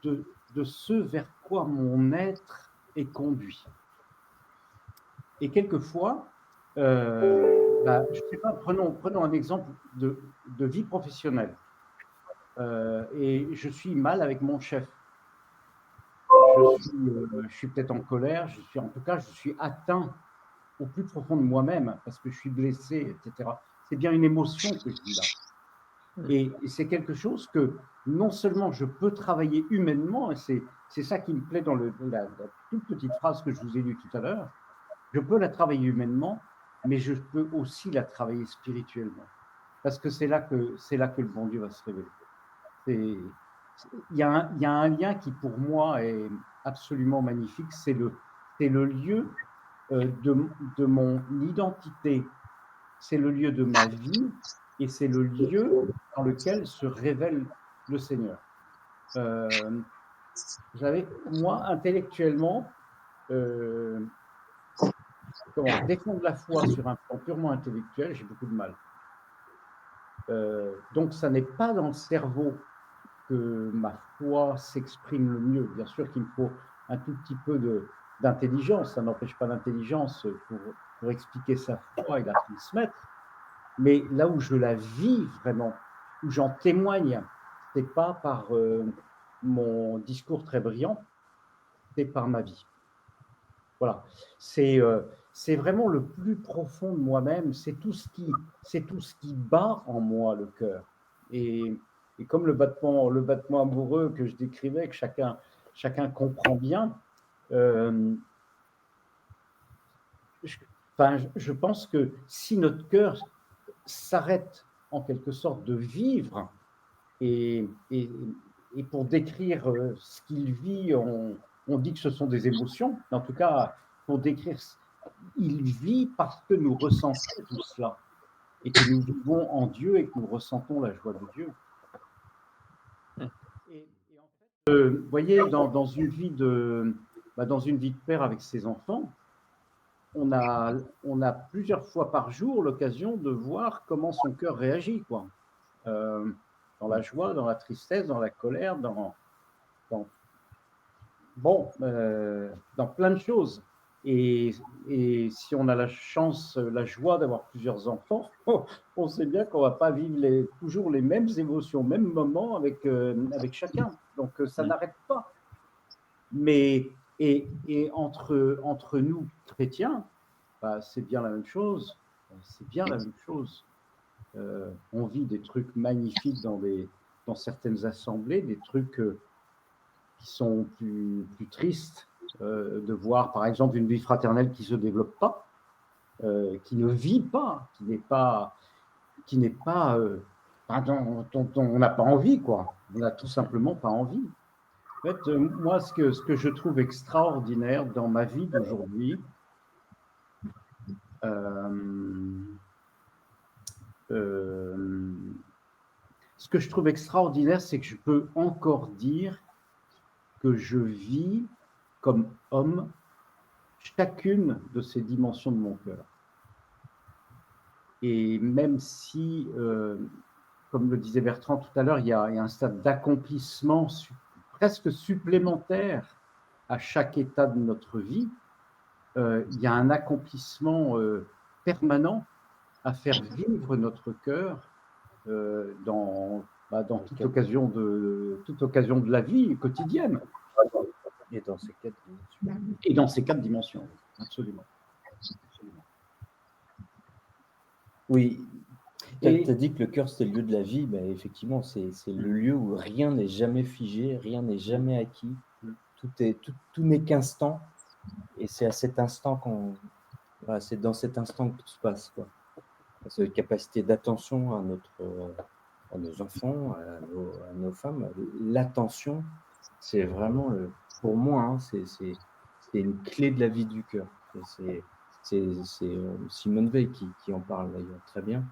S1: de ce vers quoi mon être est conduit. Et quelquefois, je ne sais pas, prenons un exemple de vie professionnelle. Et je suis mal avec mon chef. Je suis peut-être en colère, en tout cas, je suis atteint au plus profond de moi-même parce que je suis blessé, etc. C'est bien une émotion que je vis là. Et c'est quelque chose que non seulement je peux travailler humainement, et c'est ça qui me plaît dans la toute petite phrase que je vous ai lue tout à l'heure, je peux la travailler humainement, mais je peux aussi la travailler spirituellement. Parce que c'est là que le bon Dieu va se révéler. Il y a un lien qui, pour moi, est absolument magnifique. C'est le lieu de mon identité. C'est le lieu de ma vie et c'est le lieu dans lequel se révèle le Seigneur. Vous savez, moi, intellectuellement, défendre la foi sur un plan purement intellectuel, j'ai beaucoup de mal. Donc, ça n'est pas dans le cerveau que ma foi s'exprime le mieux. Bien sûr qu'il me faut un tout petit peu d'intelligence, ça n'empêche pas l'intelligence pour expliquer sa foi et la transmettre, mais là où je la vis vraiment, où j'en témoigne, c'est pas par mon discours très brillant, c'est par ma vie. Voilà, c'est vraiment le plus profond de moi-même, c'est tout ce qui bat en moi le cœur. Et Et comme le battement amoureux que je décrivais, que chacun comprend bien, je pense que si notre cœur s'arrête en quelque sorte de vivre, et pour décrire ce qu'il vit, on dit que ce sont des émotions, mais en tout cas, pour décrire, il vit parce que nous ressentons tout cela, et que nous vivons en Dieu et que nous ressentons la joie de Dieu. Et en fait, vous voyez, dans une vie de père avec ses enfants, on a plusieurs fois par jour l'occasion de voir comment son cœur réagit, quoi. Dans la joie, dans la tristesse, dans la colère, dans plein de choses. Et si on a la chance, la joie d'avoir plusieurs enfants, on sait bien qu'on ne va pas vivre toujours les mêmes émotions, mêmes moments avec chacun. Donc ça n'arrête pas. Mais entre nous chrétiens, c'est bien la même chose. C'est bien la même chose. On vit des trucs magnifiques dans certaines assemblées, des trucs qui sont plus tristes, de voir par exemple une vie fraternelle qui ne se développe pas, qui ne vit pas, qui n'est pas dont on n'a pas envie, quoi. On n'a tout simplement pas envie. En fait, moi, ce que je trouve extraordinaire dans ma vie d'aujourd'hui, ce que je trouve extraordinaire, c'est que je peux encore dire que je vis comme homme chacune de ces dimensions de mon cœur. Et même si, comme le disait Bertrand tout à l'heure, il y a un stade d'accomplissement presque supplémentaire à chaque état de notre vie, il y a un accomplissement permanent à faire vivre notre cœur dans toute occasion de la vie quotidienne.
S2: Et dans ces 4 dimensions.
S1: Et dans ces 4 dimensions, absolument.
S2: Oui, tu as dit que le cœur, c'était le lieu de la vie. Ben, effectivement, c'est le lieu où rien n'est jamais figé, rien n'est jamais acquis. Tout n'est qu'instant. Et c'est à cet instant c'est dans cet instant que tout se passe, quoi. Cette capacité d'attention à nos enfants, à nos femmes, l'attention, c'est vraiment, pour moi, hein, c'est une clé de la vie du cœur. C'est Simone Veil qui en parle d'ailleurs très bien.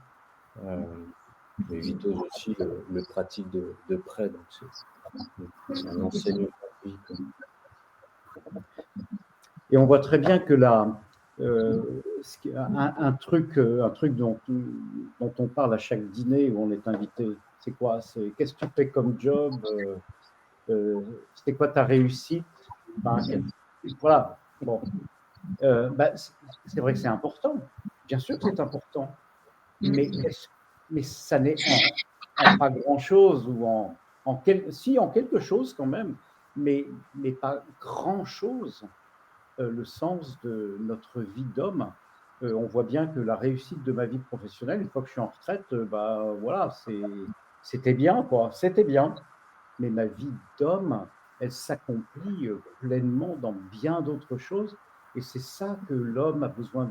S2: Mais Vito aussi le pratique de près, donc c'est un enseignement de vie, quoi.
S1: Et on voit très bien que là, un truc dont on parle à chaque dîner où on est invité, c'est quoi? C'est qu'est-ce que tu fais comme job? C'est quoi ta réussite? Voilà. Bon. C'est vrai que c'est important. Bien sûr que c'est important. Mais ça n'est en pas grand-chose ou en quelque chose quand même, mais pas grand-chose. Le sens de notre vie d'homme. On voit bien que la réussite de ma vie professionnelle, une fois que je suis en retraite, voilà, c'était bien, quoi. C'était bien. Mais ma vie d'homme, elle s'accomplit pleinement dans bien d'autres choses. Et c'est ça que l'homme a besoin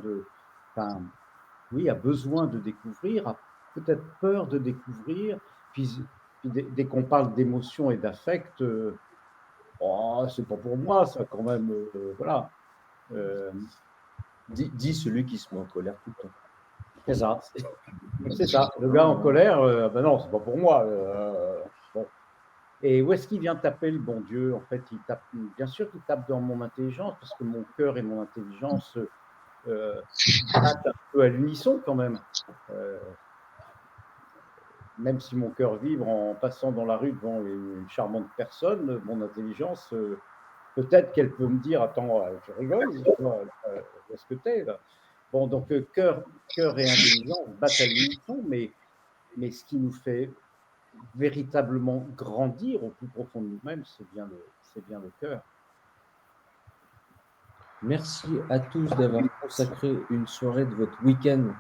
S1: a besoin de découvrir, a peut-être peur de découvrir. Puis dès qu'on parle d'émotion et d'affect, c'est pas pour moi, ça, quand même. Voilà.
S2: Dis celui qui se met en colère tout le temps.
S1: C'est ça. C'est ça. Le gars en colère, non, c'est pas pour moi. Bon. Et où est-ce qu'il vient taper, le bon Dieu? En fait, bien sûr qu'il tape dans mon intelligence, parce que mon cœur et mon intelligence battent un peu à l'unisson quand même. Même si mon cœur vibre en passant dans la rue devant une charmante personne, mon intelligence, peut-être qu'elle peut me dire, attends, tu rigoles, où est-ce que t'es là? Bon, donc cœur et intelligence battent à l'unisson, mais ce qui nous fait véritablement grandir au plus profond de nous-mêmes, c'est bien le cœur.
S2: Merci à tous d'avoir consacré une soirée de votre week-end